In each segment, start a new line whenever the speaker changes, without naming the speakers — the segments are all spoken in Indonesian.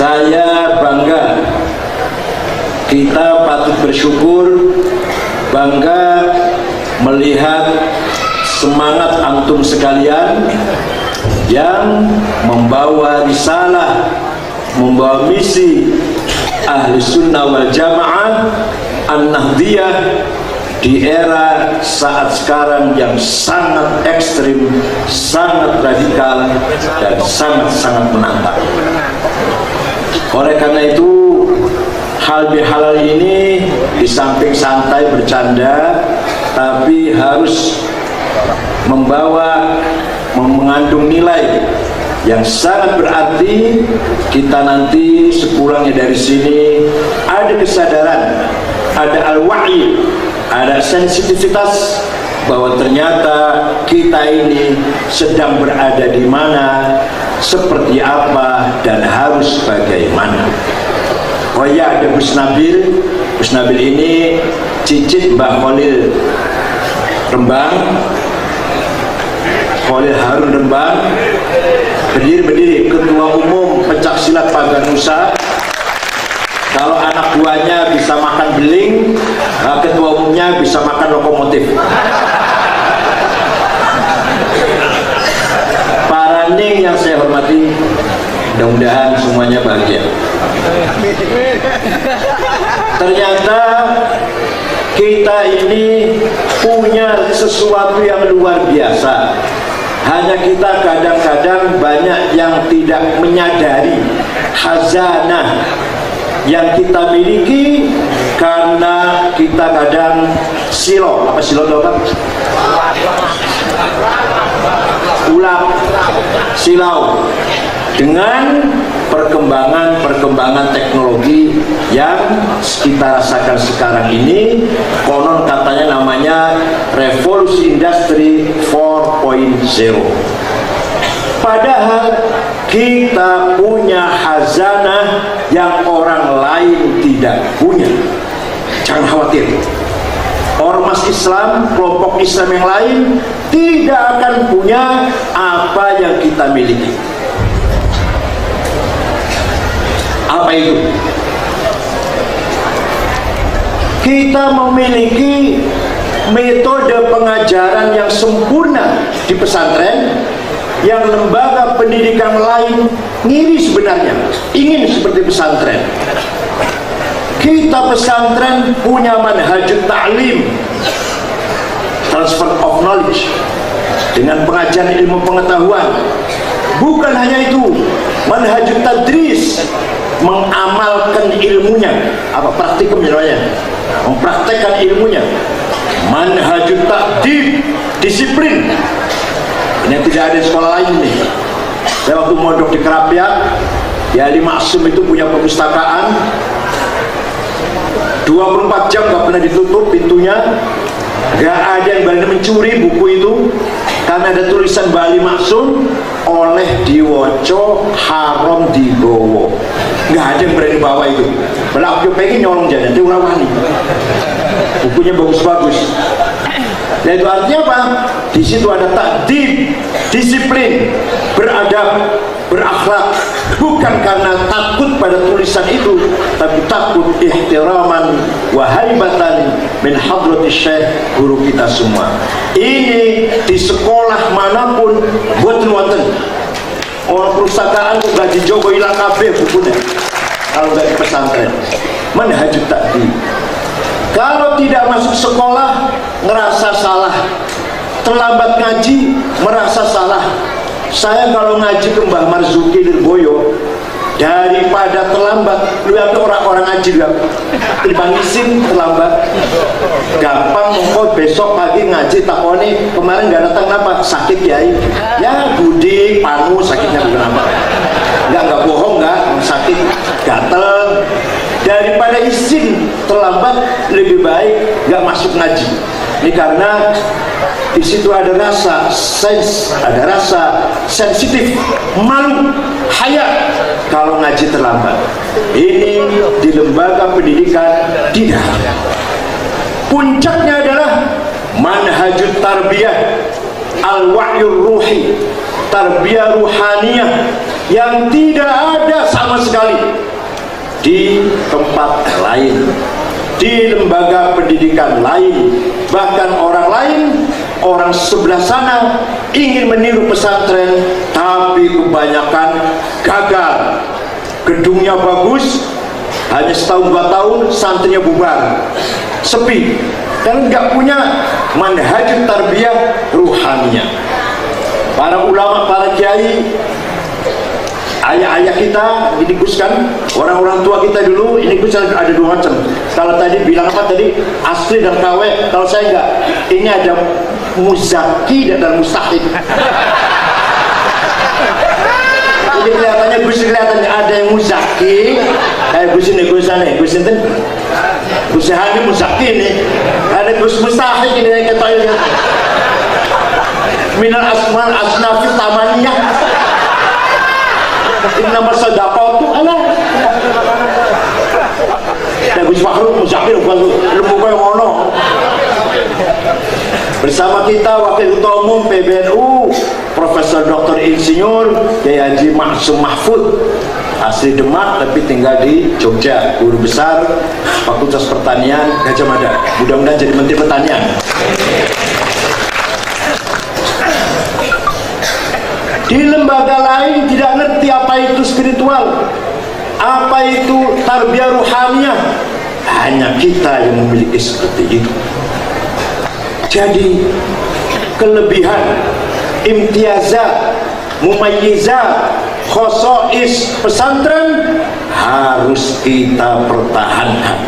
Saya bangga, kita patut bersyukur, bangga melihat semangat antum sekalian yang membawa risalah, membawa misi Ahli Sunnah wal Jamaah An-Nahdiyah di era saat sekarang yang sangat ekstrim, sangat radikal, dan sangat-sangat menantang. Oleh karena itu, hal bihalal ini di samping santai bercanda, tapi harus mengandung nilai yang sangat berarti. Kita nanti sepulangnya dari sini ada kesadaran, ada al-wa'i, ada sensitivitas bahwa ternyata kita ini sedang berada di mana, seperti apa, dan harus bagaimana. Oh ya, ada Gus Nabil. Gus Nabil ini cicit Mbah Khalil Rembang, Khalil Harun Rembang, berdiri ketua umum pencak silat Paganusa. Kalau anak buahnya bisa makan beling, ketua umumnya bisa makan lokomotif. Para ning yang saya hormati, mudah-mudahan semuanya bahagia. Ternyata kita ini punya sesuatu yang luar biasa. Hanya kita kadang-kadang banyak yang tidak menyadari khazanah yang kita miliki, karena kita kadang silau. Apa silau itu, Pak? Silau dengan perkembangan teknologi yang kita rasakan sekarang ini. Konon katanya namanya revolusi industri 4.0. Padahal kita punya khazanah yang orang lain tidak punya. Jangan khawatir, ormas Islam, kelompok Islam yang lain tidak akan punya apa yang kita miliki. Apa itu? Kita memiliki metode pengajaran yang sempurna di pesantren, yang lembaga pendidikan lain ngiri sebenarnya, ingin seperti pesantren. Kita pesantren punya manhajut ta'lim, transfer of knowledge, dengan pengajaran ilmu pengetahuan. Bukan hanya itu, manhajut tadris, mengamalkan ilmunya, apa praktikum namanya, mempraktekkan ilmunya. Manhajut ta'dib, disiplin. Ini tidak ada di sekolah lain nih. Saya waktu mondok di Kerapiak, di Ali Maksum itu punya perpustakaan 24 jam gak pernah ditutup pintunya. Gak ada yang berani mencuri buku itu, karena ada tulisan Bali Maksum, oleh diwoco haram digowo. Gak ada yang berani bawa itu. Belak pengen nyolong jalan, dia wani. Bukunya bagus-bagus. Dan itu artinya apa? Di situ ada takdib, disiplin, beradab, berakhlak. Bukan karena takut pada tulisan itu, tapi takut ihtiraman wa haibatan min hadrati syekh, guru kita semua. Ini di sekolah manapun buat-buatan. Orang perpustakaan kok gak dijogo ilang kabeh bukunya kalau gak di pesantren. Manhajut takdib. Kalau tidak masuk sekolah, ngerasa salah. Terlambat ngaji, merasa salah. Saya kalau ngaji ke Mbah Marzuki Lirboyo, daripada terlambat, lu ada orang-orang ngaji juga timbang isin terlambat. Gampang mongko besok pagi ngaji takoni, kemarin gak datang kenapa? Sakit Yai. Ya budi, panu, sakitnya kenapa? Enggak bohong, enggak sakit, gatel. Daripada izin terlambat, lebih baik nggak masuk ngaji. Ini karena di situ ada rasa ada rasa sensitif, malu, haya kalau ngaji terlambat. Ini di lembaga pendidikan tidak. Puncaknya adalah manhajut tarbiyah, al-wahyur ruhi, tarbiyah ruhaniyah, yang tidak ada sama sekali di tempat lain, di lembaga pendidikan lain. Bahkan orang lain, orang sebelah sana ingin meniru pesantren, tapi kebanyakan gagal. Gedungnya bagus, hanya setahun 2 tahun santrinya bubar, sepi, dan nggak punya manhaj tarbiyah ruhaniyah. Para ulama, para kiai, ayah-ayah kita didikuskan, orang-orang tua kita dulu ini ada 2 macam. Kalau tadi bilang apa tadi, asli dan KW. Kalau saya enggak, ini ada muzaki dan mustahik. Jadi kelihatannya Gus, kelihatannya ada yang muzaki, kayak Gus ini, Gus ini, Gus ini, Gus ini muzaki ini, ada Gus mustahik ini yang ketahuinya. Minal asman asnafi tamaniyah. Ini nama sedekah itu ala. Gus Fakhrul Muzakir bukan lembaga yang ono. Bersama kita Wakil Ketua Umum PBNU Profesor Dr. Insinyur Kiai Haji Maksum Mahfud, asli Demak tapi tinggal di Jogja, guru besar Fakultas Pertanian Gajah Mada, mudah-mudahan jadi Menteri Pertanian. Di lembaga lain tidak ngerti apa itu spiritual, apa itu tarbiyah ruhaniyah. Hanya kita yang memiliki seperti itu. Jadi kelebihan, imtiazat, mumayyizat, khosois pesantren harus kita pertahankan.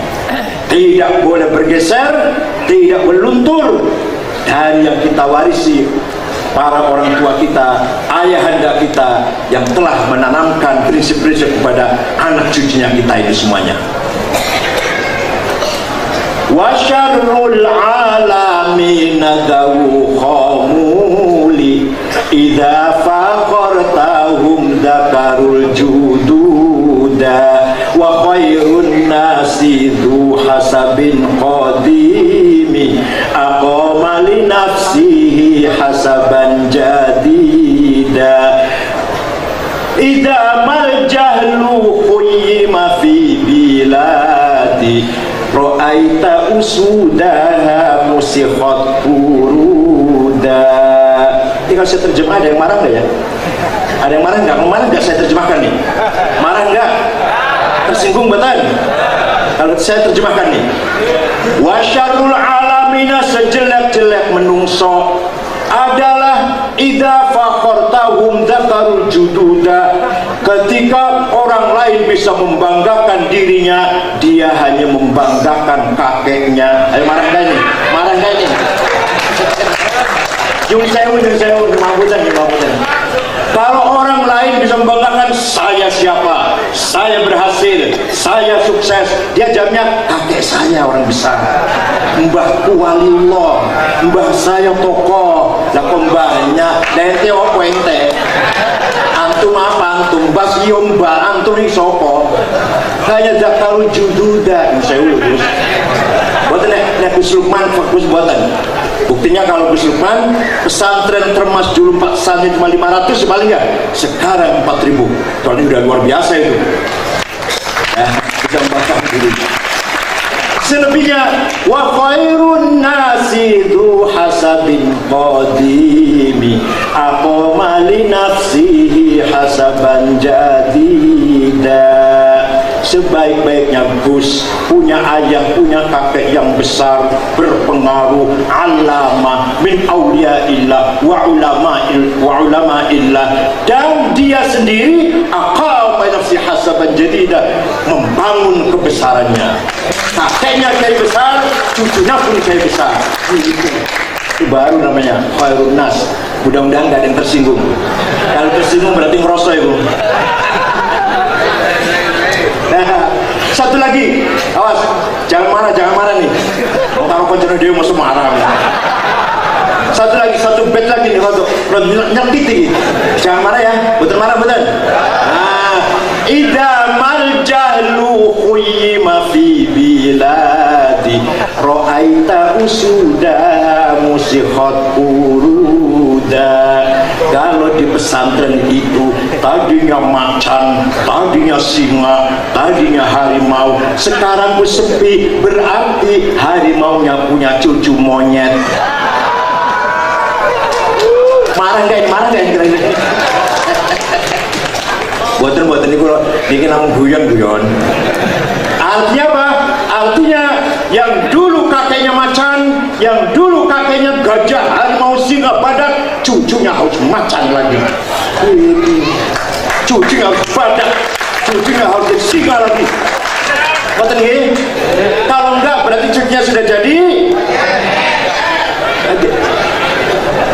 Tidak boleh bergeser, tidak meluntur dari yang kita warisi para orang tua kita, ayahanda kita yang telah menanamkan prinsip-prinsip kepada anak cucunya kita itu semuanya. Wa syarrul alamin dawu khamuli idza fakhartahum dzakarul jududa wa khairun nasi dzu hasabin qadimi aqama li nafsihi hasaban jadida idza mal jahlu khuyima fi biladi ra'aita usudaha musikhat kuruda. Ini kalau saya terjemah ada yang marah nggak ya? Ada yang marah nggak? Mau marah nggak saya terjemahkan nih? Marah nggak? Tersinggung betul? Kalau saya terjemahkan nih, wa syarrul alamina, sejelek-jelek menungso adalah idza fakhartahum dzakarul jududa, ketika orang lain bisa membanggakan dirinya, dia hanya membanggakan kakeknya. Ayo marah nggak ini? Marah nggak ini? Yung sewu, kemampuan. Kalau orang lain bisa membanggakan saya siapa, saya berhasil, saya sukses, dia jawabnya kakek saya orang besar, mbahku waliullah, mbah saya tokoh, lah mbahnya ente opo ente, antum apa antum, bas iyo mbah antum ini sopo, hanya zakarul jududa, saya urus, buatan nek Gus Lukman fokus buatan. Buktinya kalau Gus Lukman pesantren termas dulu 4 santri cuma 500 paling ya, sekarang 4.000. Soalnya udah luar biasa itu. Ya, bisa membakar diri. Selebihnya wa khairun nasi dzu hasabin qadimi aqama li nafsihi hasaban jadida. Sebaik-baiknya Gus punya ayah, punya kakek yang besar, berpengaruh, alama min auliyaillah wa ulama illah, dan dia sendiri aqama nafsi hasaban jadida, membangun kebesarannya. Kakeknya kiai besar, cucunya pun kiai besar. Itu baru namanya khairun nas. Mudah-mudahan gak ada yang tersinggung. Kalau tersinggung berarti ngerosok ya, Bu. Nah, satu lagi, awas, jangan marah nih. Mau taruh koncono dia mau semarah. Satu lagi, satu bed lagi nih, waktu nyelkit nih. Jangan marah ya, betul marah betul. Nah, idza mal jahlu khuyima fi biladi ra'aita usuda musikhat kuruda. Kalau di pesantren itu tadinya macan, tadinya singa, tadinya harimau, sekarang sepi, berarti harimaunya punya cucu monyet. Marah gak kira-kira? Buatan ini kalau bikin namun guyon-guyon. Artinya apa? Artinya yang dulu kakeknya macan, yang dulu kakeknya gajah, harimau, singa, badak, cucunya harus macan lagi. Cucunya harus badak, cucunya harus singa lagi. Buatan ini? Kalau enggak berarti cucunya sudah jadi.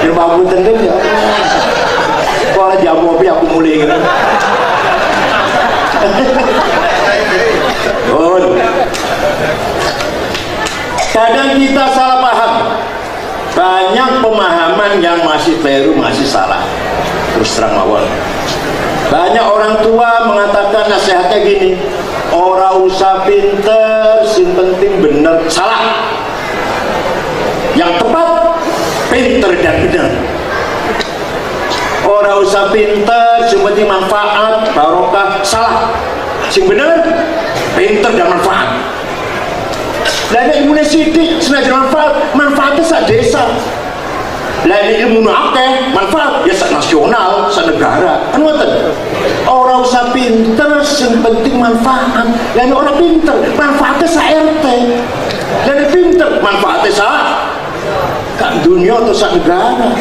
Rumah buatan ya. Kalau jamu api aku mulai gitu. Kadang kita salah paham. Banyak pemahaman yang masih keliru, masih salah. Terus terang mawon. Banyak orang tua mengatakan nasihatnya gini, ora usah pinter, sing penting bener. Salah. Yang tepat, pinter dan bener. Ora usah pinter, sing penting manfaat, barokah. Salah. Sing bener, pinter dan manfaat. Lainnya ilmu sidik, senajan manfaatnya sak desa. Lainnya ilmu akeh, manfaat ya sak nasional, sak negara. Kan ngoten. Orang usah pinter, yang penting manfaat. Lainnya orang pinter, manfaatnya sak RT. Lainnya pinter, manfaatnya sak dunia atau sak negara.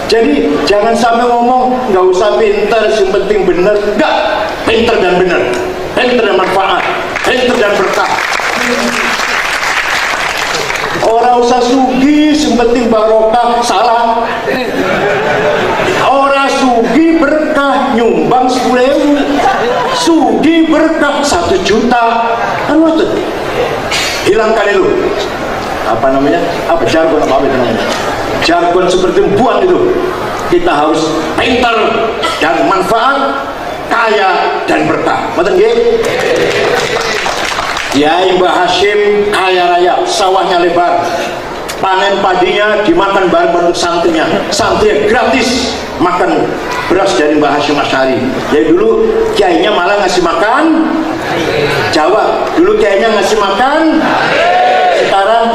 Jadi jangan sampai ngomong nggak usah pinter, yang penting bener. Enggak, pinter dan bener, pinter dan manfaat, pinter dan berkah. Orang usah sugi, yang penting barokah. Salah. Orang sugi berkah, nyumbang 10.000. Sugi berkah 1 juta. Kan waktu hilangkan itu apa namanya, apa jargon, apa itu namanya, jargon seperti buang itu. Kita harus pintar dan manfaat, kaya dan berkah. Betul nggih? Ya, Mbah Hashim kaya raya, sawahnya lebar, panen padinya dimakan bareng-bareng santrinya, santrinya gratis makan beras dari Mbah Hashim Asy'ari. Jadi dulu kiainya malah ngasih makan Jawa, dulu kiainya ngasih makan. Sekarang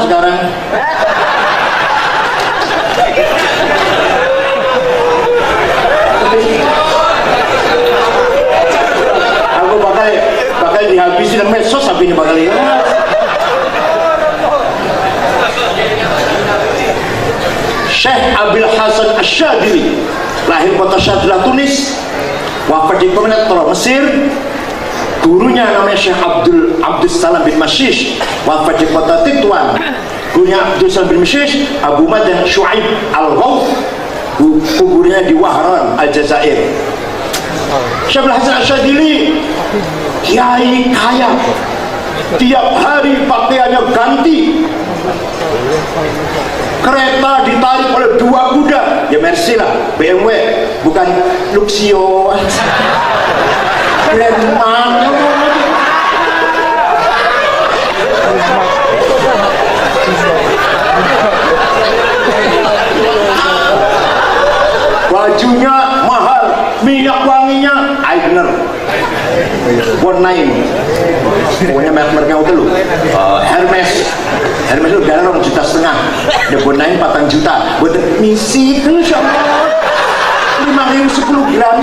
aku bakal dihabisin medsos tapi ini bakal ya. Syekh Abil Hasan Asy-Syadzili lahir kota Syadzila, Tunis, wafat di Komenetro, Mesir. Gurunya namanya Syekh Abdul Salam bin Mashish, wafat di kota Tituan. Gurunya Abdul Salam bin Mashish, Abu Madan Syuaib Al-Ghawth, kuburnya di Wahran, Aljazair. Syekh Abil Hasan Asy-Syadzili kiai kaya, tiap hari pakaiannya ganti, kereta ditarik oleh 2 kuda, ya Mercy lah, BMW, bukan Luxio. Bajunya mahal, minyak wanginya Aigner, Bonain, pokoknya merek-mereknya udah lu, Hermes itu gara 2,5 juta, ada Bonain 4 juta, buat misi kan insya Allah 5.000 10 gram.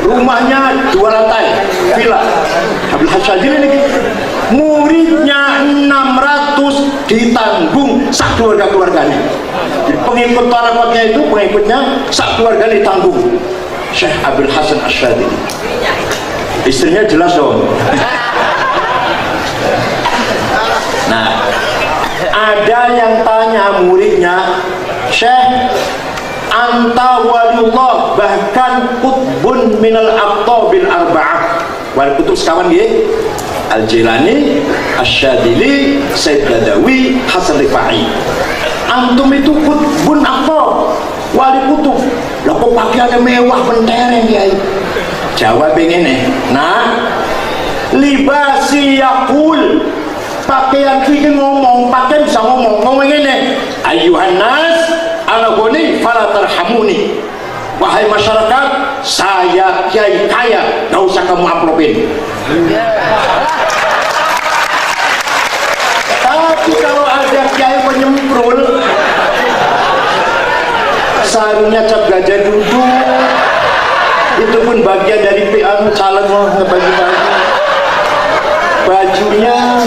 Rumahnya 2 lantai, villa. Abil Hasyadzili ini muridnya 600 ditanggung sak keluarganya. Jadi pengikut tarekatnya itu, pengikutnya sak keluarga ditanggung. Syekh Abil Hasan Asy-Syadzili. Istrinya jelas dong. Nah, ada yang tanya muridnya, Syekh, anta waliullah, bahkan qutbun minal aqtabil arba'ah. Wal kutub sekawan nggih, Al-Jilani, Asy-Syadzili, Said Badawi, Hasan Rifai. Antum itu qutbun aqtab, wali kutub. Lah kok pakaiannya mewah mentereng ya? Jawab ngene. Nah, libasi yaqul, pakaian kita ngomong, pakaian bisa ngomong ini. Ayuhan nas ala goni fala tarhamuni. Wahai masyarakat, saya kiai kaya, gak usah kamu aplopin. Tapi kalau ada kiai penyemprul, sarungnya cap gajah duduk, itu pun bagian dari calon bagi-bagi. Bajunya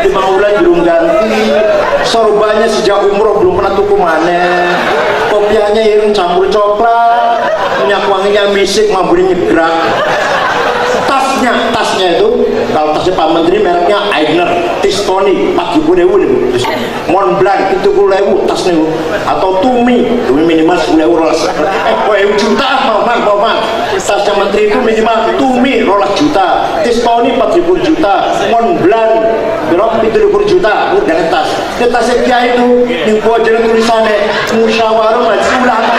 5 bulan belum ganti, sorbannya sejak umroh belum pernah tuku mana, kopiahnya ireng campur coklat, minyak wanginya misik, mambunya nyegrak. Tasnya itu, kalau tasnya Pak Menteri mereknya Aigner, Tistoni, 40.000, Montblanc 70.000 tas nih, atau Tumi minimal 10.000 juta, mau tasnya Menteri itu minimal Tumi 12 juta, Tistoni 40 juta, Montblanc berapa 70 juta, udah tas. Tasnya Kiai itu, yang buat jalan tulisannya musyawarah majelis ulama.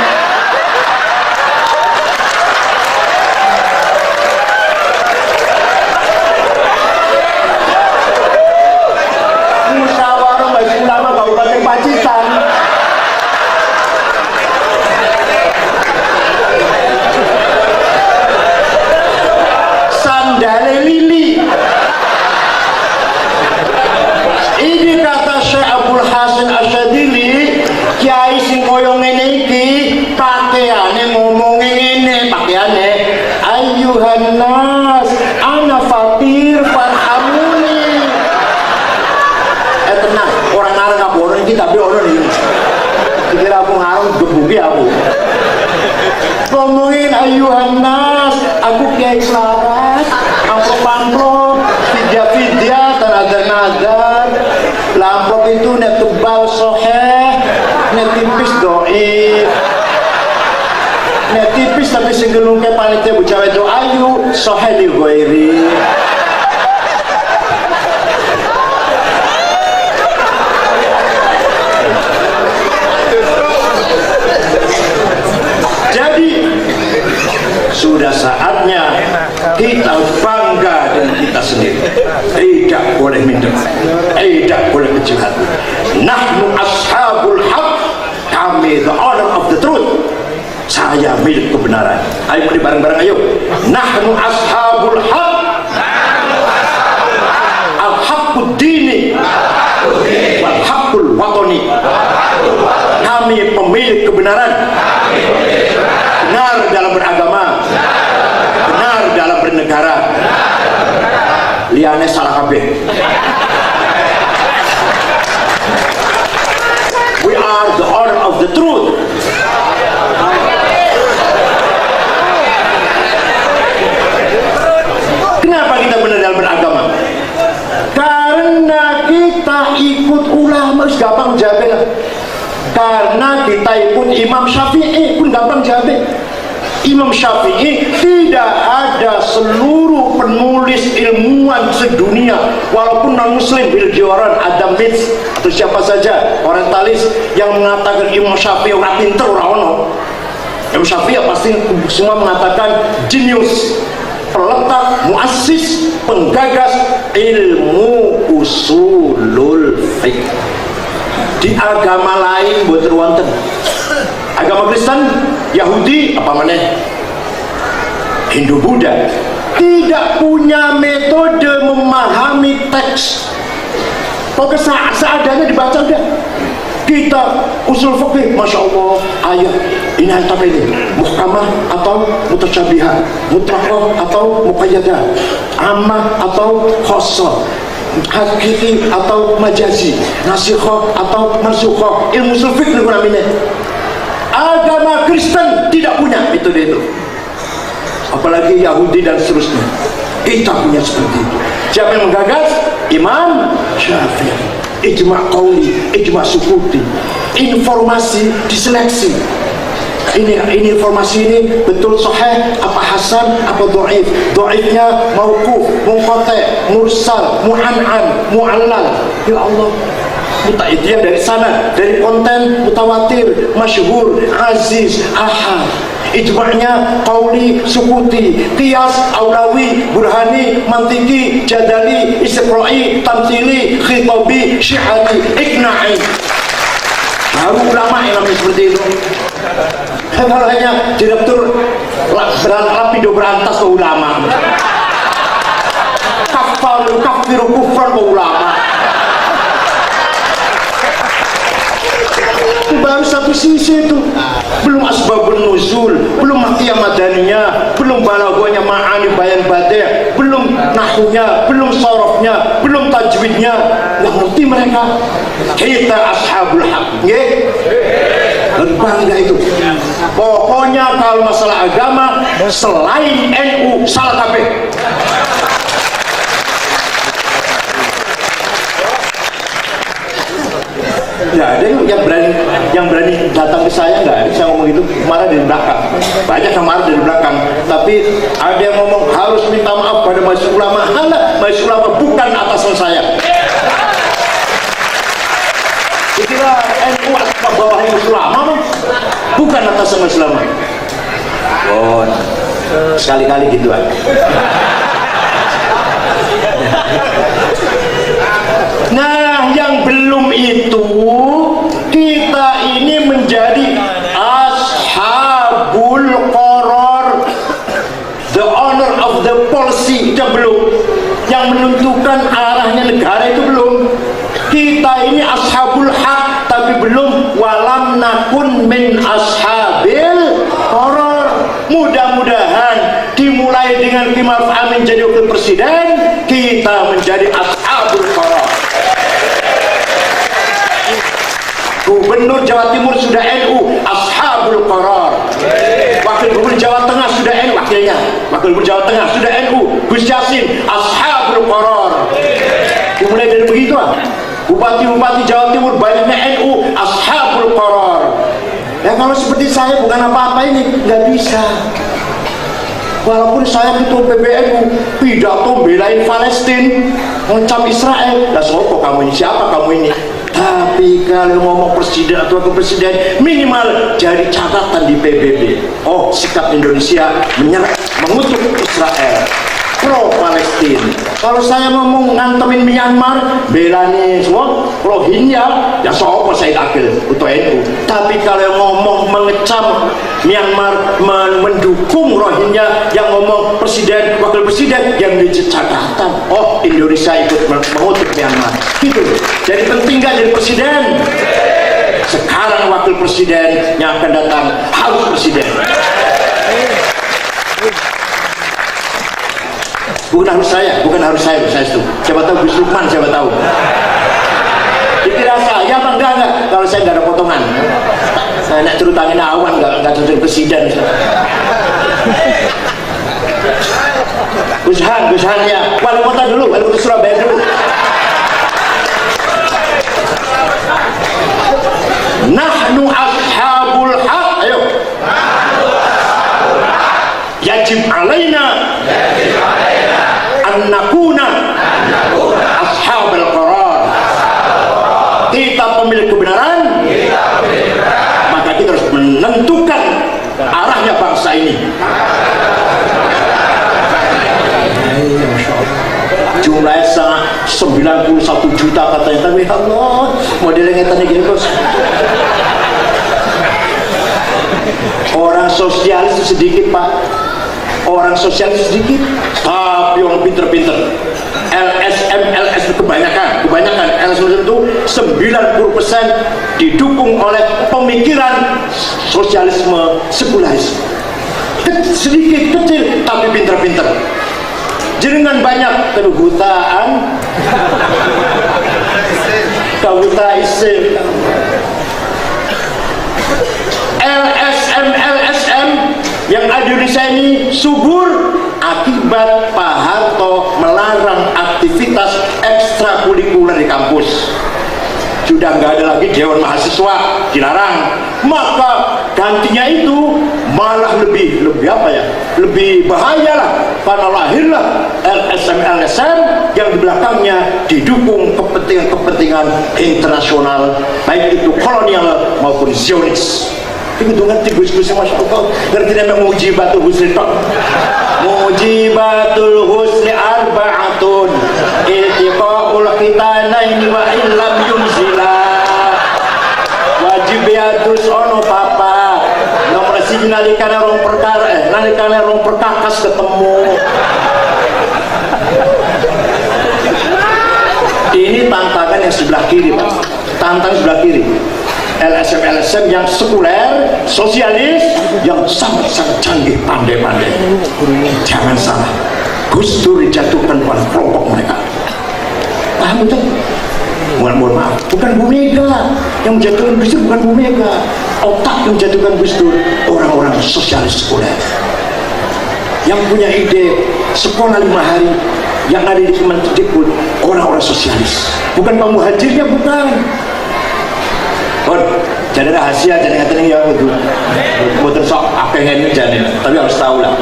Pacitan. Sandale lili. Ini kata Syekh Abdul Hasan Asyadili, kiai sing koyo ngene iki pakaiane ngomong ngene, pakaiane ayyuhan nas ana fakir farhamuni. Tenang, orang ngarang apa orang ini tapi orang ini dikira aku ngarang gebuki aku ngomongin ayuhan nas, aku kiai selarat, amplop vidya tanadar amplop itu net tebal soheh, net tipis doi, net tipis tapi singgelung ke panitia bucawe do ayu soheh di goiri. Sudah saatnya kita bangga dengan kita sendiri. Tidak boleh minder, tidak boleh kecil hati. Nahnu ashabul haq, kami the owner of the truth. Saya milik kebenaran. Ayo mari bareng-bareng ayo. Nahnu ashabul haq, al haqqud dini wal haqqul watani. Kami pemilik kebenaran. Benar dalam beragama, benar dalam bernegara. Liane salah kabeh. We are the order of the truth. Kenapa kita benar dalam beragama? Karena kita ikut ulama, gampang jawabnya. Karena kita ikut Imam Syafi'i pun gampang jawabnya. Imam Syafi'i tidak ada seluruh penulis ilmuwan sedunia walaupun non muslim, Bill Joran, Adam Mitz atau siapa saja orientalis yang mengatakan Imam Syafi'i orang pinter orang ono. Imam Syafi'i pasti semua mengatakan genius, peletak, muassis, penggagas ilmu usulul fiqh. Di agama lain buat ruanten, agama Kristen, Yahudi, apa mana Hindu, Buddha tidak punya metode memahami teks. Pokoknya seadanya dibaca udah. Kita usul fikih, masya Allah, ayat ini ayat apa ini? Muhkamah atau mutasyabihah, mutlaqah atau muqayyadah, ammah atau khassah, hakiki atau majazi, nasikhah atau mansukah. Ilmu usul fikih namanya. Agama Kristen tidak punya metode itu, apalagi Yahudi dan seterusnya. Kita punya seperti itu. Siapa yang menggagas? Imam Syafi'i. Ijma' qauli, ijma' sukuti. Informasi diseleksi. Ini informasi ini betul sahih, apa hasan, apa dhaif. Dhaifnya mauquf, munqati', mursal, mu'an'an, mu'allal. Ya Allah, itu yang dari sana, dari konten mutawatir, masyhur, aziz, ahad. ijma'nya qauli, sukuti, qiyas, aulawi, burhani, mantiki, jadali, istiqra'i, tamthili, khitabi, syi'ati, ikna'i. Baru ulama yang namanya seperti itu. Kalau hanya direktur Lapindo berantas ke ulama, kafiru kufran ke ulama. Baru satu sisi itu, belum asbabun nuzul, belum makiyah madaniyah, belum balaghahnya, ma'ani bayan badi', belum nahwunya, belum sorofnya, belum tajwidnya. Nggak ngerti mereka. Kita ashabul haq, nggih. Bangga itu. Pokoknya kalau masalah agama selain NU salah kabeh. Nggak ada yang berani datang ke saya, nggak ada. Saya ngomong itu marah dari belakang, banyak yang marah dari belakang. Tapi ada yang ngomong harus minta maaf pada majelis ulama. Majelis ulama bukan atasan saya. Dikira NU atau bawah majelis ulama, bukan atasan majelis ulama. Oh, sekali-kali gitu aja. Nah, yang belum itu, kita ini menjadi ashabul qarar, the owner of the policy. Itu belum. Yang menentukan arahnya negara itu belum. Kita ini ashabul haq, tapi belum walam nakun min ashabil qarar. Mudah-mudahan dimulai dengan Ki Ma'ruf Amin jadi wakil presiden, kita menjadi ashabul qarar. Gubernur Jawa Timur sudah NU, ashabul qarar. Wakil Gubernur Jawa Tengah sudah NU, wakilnya. Wakil Gubernur Jawa Tengah sudah NU, Gus Yassin, ashabul qarar. Dimulai dari begitu. Bupati-bupati Jawa Timur banyaknya NU, ashabul qarar. Ya kalau seperti saya bukan apa-apa ini, nggak bisa. Walaupun saya ketua PBNU, pidato belain Palestina, ngancam Israel. Lah sopo kamu ini? Siapa kamu ini? Tapi kalau ngomong presiden atau wakil presiden, minimal jadi catatan di PBB. Oh, sikap Indonesia menyerang, mengutuk Israel, pro Palestina. Kalau saya ngomong ngantemin Myanmar, belani semua Rohingya, ya sopo Said Akil atau NU. Tapi kalau ngomong mengecam Myanmar, mendukung Rohingya, yang ngomong presiden, wakil presiden, yang jadi catatan. Oh, Indonesia ikut mengutuk Myanmar. Gitu. Jadi penting gak jadi presiden? Sekarang wakil presiden yang akan datang harus presiden. Bukan harus saya itu. Siapa tahu Gus Lukman, siapa tahu. Dikira saya apa enggak? Kalau saya enggak ada potongan. Saya nak cerutangin awan enggak jadi presiden. Gus Han ya. Wali kota dulu, wali kota Surabaya dulu. Nahnu ashabul haq. Ayo. Yajib alaina an nakuna ashabul qarar. Kita pemilik kebenaran, maka kita harus menentukan arahnya bangsa ini. Jumlahnya sangat 91 juta katanya, tapi Allah modelnya tadi gini bos. Orang sosialis itu sedikit pak, orang sosialis sedikit, tapi orang pinter-pinter. LSM kebanyakan LSM itu 90% didukung oleh pemikiran sosialisme sekularisme. Sedikit kecil tapi pinter-pinter. Jenengan banyak kebutaan, kabuta isim. LSM yang ada di Indonesia ini subur akibat Pak Harto melarang aktivitas ekstrakurikuler di kampus. Sudah nggak ada lagi Dewan Mahasiswa, dilarang. Maka gantinya itu malah lebih apa ya? Lebih bahaya lah. Karena lahirlah LSM yang di belakangnya didukung kepentingan internasional, baik itu kolonial maupun Zionis. Iku tuh ngerti Gus-Gus, Masya Allah. Ngerti namanya mujibatul husni tok. Mujibatul husni arba'atun iltiqa'ul khitanaini wa illam yunzila. Wajib ya terus ono papa. Nomor siji nalikane rong perkara, nalikane rong perkakas ketemu. Ini tantangan yang sebelah kiri, Pak. Tantangan sebelah kiri. LSM yang sekuler, sosialis, yang sangat-sangat canggih, pandai-pandai. Jangan salah, Gus Dur dijatuhkan pada kelompok mereka. Paham betul? Mohon maaf, bukan Bu Mega yang menjatuhkan Gus Dur, bukan Bu Mega. Otak yang menjatuhkan Gus Dur, orang-orang sosialis sekuler yang punya ide sekolah 5 hari yang ada di Kemendikbud, orang-orang sosialis, bukan Pak Muhajirnya, bukan. Jadi rahasia, jadi ngerti ya itu. Bukan sok apengen jadi, tapi harus tahu lah.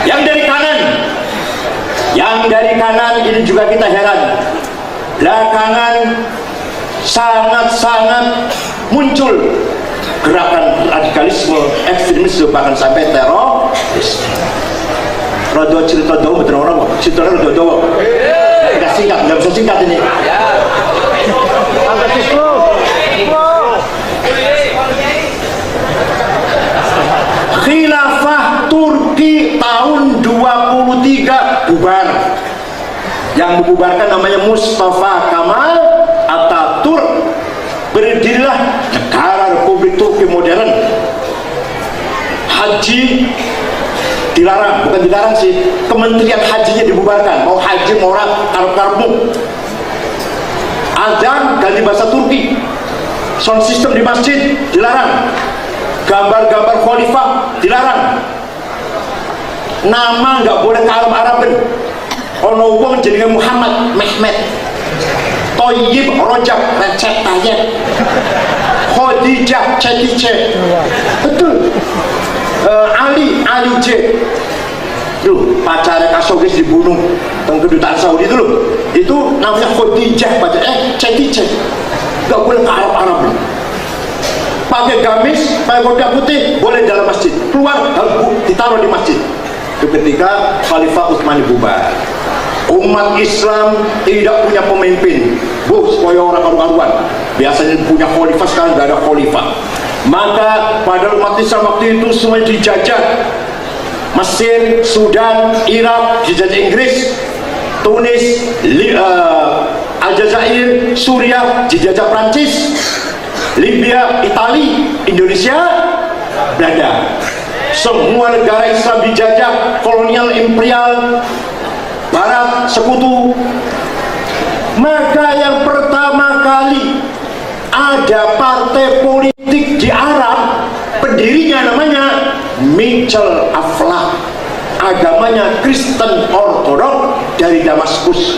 Yang dari kanan ini juga kita heran. Belakangan sangat-sangat muncul gerakan radikalisme, ekstremisme, bahkan sampai teroris. Rodo cerita jauh betul orang, cerita rodo jauh. Tidak singkat, nggak bisa singkat ini. Khilafah Turki tahun 23 bubar. Yang membubarkan namanya Mustafa Kemal Atatürk. Berdirilah negara Republik Turki modern. Haji dilarang, bukan dilarang sih, Kementerian Hajinya dibubarkan. Mau haji mau orang karbu. Azan ganti bahasa Turki. Sound system di masjid dilarang. Gambar-gambar khalifah dilarang. Nama nggak boleh ke Arab-Araben. Ono wong jenenge Muhammad, Mehmet, Toyib, Rojab, Recep Tayyip, Khadijah, Cetice. Betul. Ali J. Duh, pacarnya Khashoggi dibunuh teng kedutaan Saudi itu loh. Itu namanya Khadijah, Cetice. Nggak boleh ke Arab-Araben. Pakai gamis, pakai kopiah putih, boleh dalam masjid. Keluar, ditaruh di masjid. Itu ketika Khalifah Utsmani bubar. Umat Islam tidak punya pemimpin. Supaya orang karu-karuan. Biasanya punya khalifah, sekarang nggak ada khalifah. Maka pada umat Islam waktu itu semua dijajah. Mesir, Sudan, Irak dijajah Inggris, Tunis, Aljazair, Suriah dijajah Prancis, Libya, Itali, Indonesia, Belanda. Semua negara Islam dijajah kolonial imperial Barat sekutu. Maka yang pertama kali ada partai politik di Arab, pendirinya namanya Michel Aflaq, agamanya Kristen Ortodok dari Damaskus.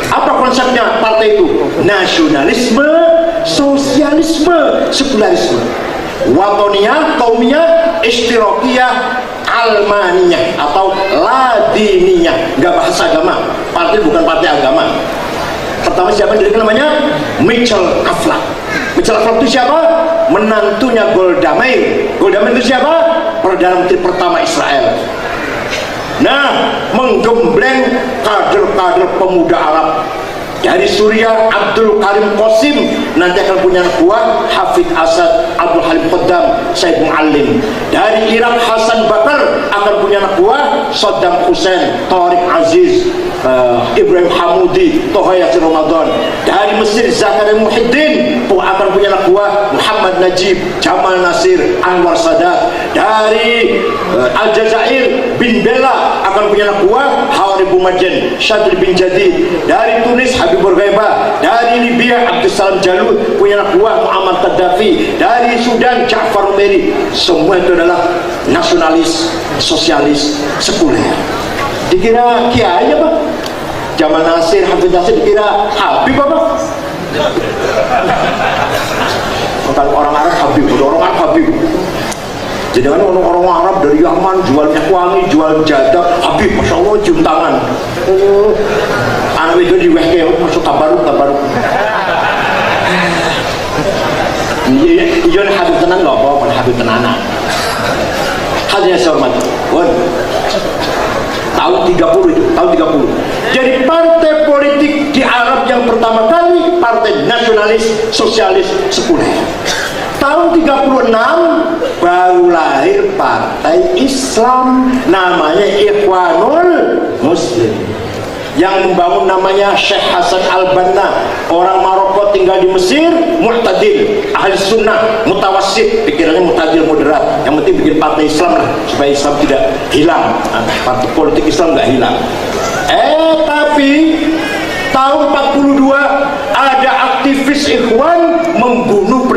Apa konsepnya partai itu? Nasionalisme, sosialisme, sekularisme. Watonia, kaumiyah, istirokiyah, almaniyah atau ladiniyah. Nggak bahasa agama. Partai bukan partai agama. Pertama siapa yang dirikan namanya? Michel Aflaq. Michel Aflaq itu siapa? Menantunya Golda Meir. Golda Meir itu siapa? Perdana Menteri pertama Israel. Nah, menggembleng kader-kader pemuda Arab. Dari Suriah Abdul Karim Qasim, nanti akan punya anak buah Hafid Asad, Abdul Halim Qaddam, Said Muallim. Dari Irak Hasan Bakar akan punya anak buah Saddam Hussein, Tariq Aziz, Ibrahim Hamudi, Toha Yasir Ramadan. Dari Mesir Zakaria Muhyiddin akan punya anak buah Muhammad Najib, Jamal Nasir, Anwar Sadat. Dari Aljazair bin Bella akan punya anak buah Hawari Boumediene, Shadri bin Jadid. Dari Tunis Habib Bourguiba. Dari Libya Abdussalam Jalud punya anak buah Muammar Gaddafi. Dari Sudan Ja'far Numeri. Semua itu adalah nasionalis, sosialis, sekuler. Dikira kiai apa? Jamal Nasir, Habib Nasir dikira Habib apa? Kalau orang Arab Habib, orang Arab Habib. Jadi kan orang Arab dari Yaman jual minyak wangi, jual jadah, Habib, masya Allah cium tangan. Anak itu di wehke masuk tabaruk. Iyon habib tenan nggak apa-apa, habib tenanan. Hadirin saya hormati. Tahun 30 itu, tahun 30. Jadi partai politik di Arab yang pertama kali partai nasionalis sosialis sekuler. Tahun 36 baru lahir partai Islam namanya Ikhwanul Muslim. Yang membangun namanya Syekh Hasan Al-Banna, orang Maroko tinggal di Mesir, mu'tadil, ahli sunnah, mutawassit, pikirannya mu'tadil, moderat, yang penting bikin partai Islam lah supaya Islam tidak hilang, partai politik Islam nggak hilang. Tapi tahun 42 ada aktivis Ikhwan membunuh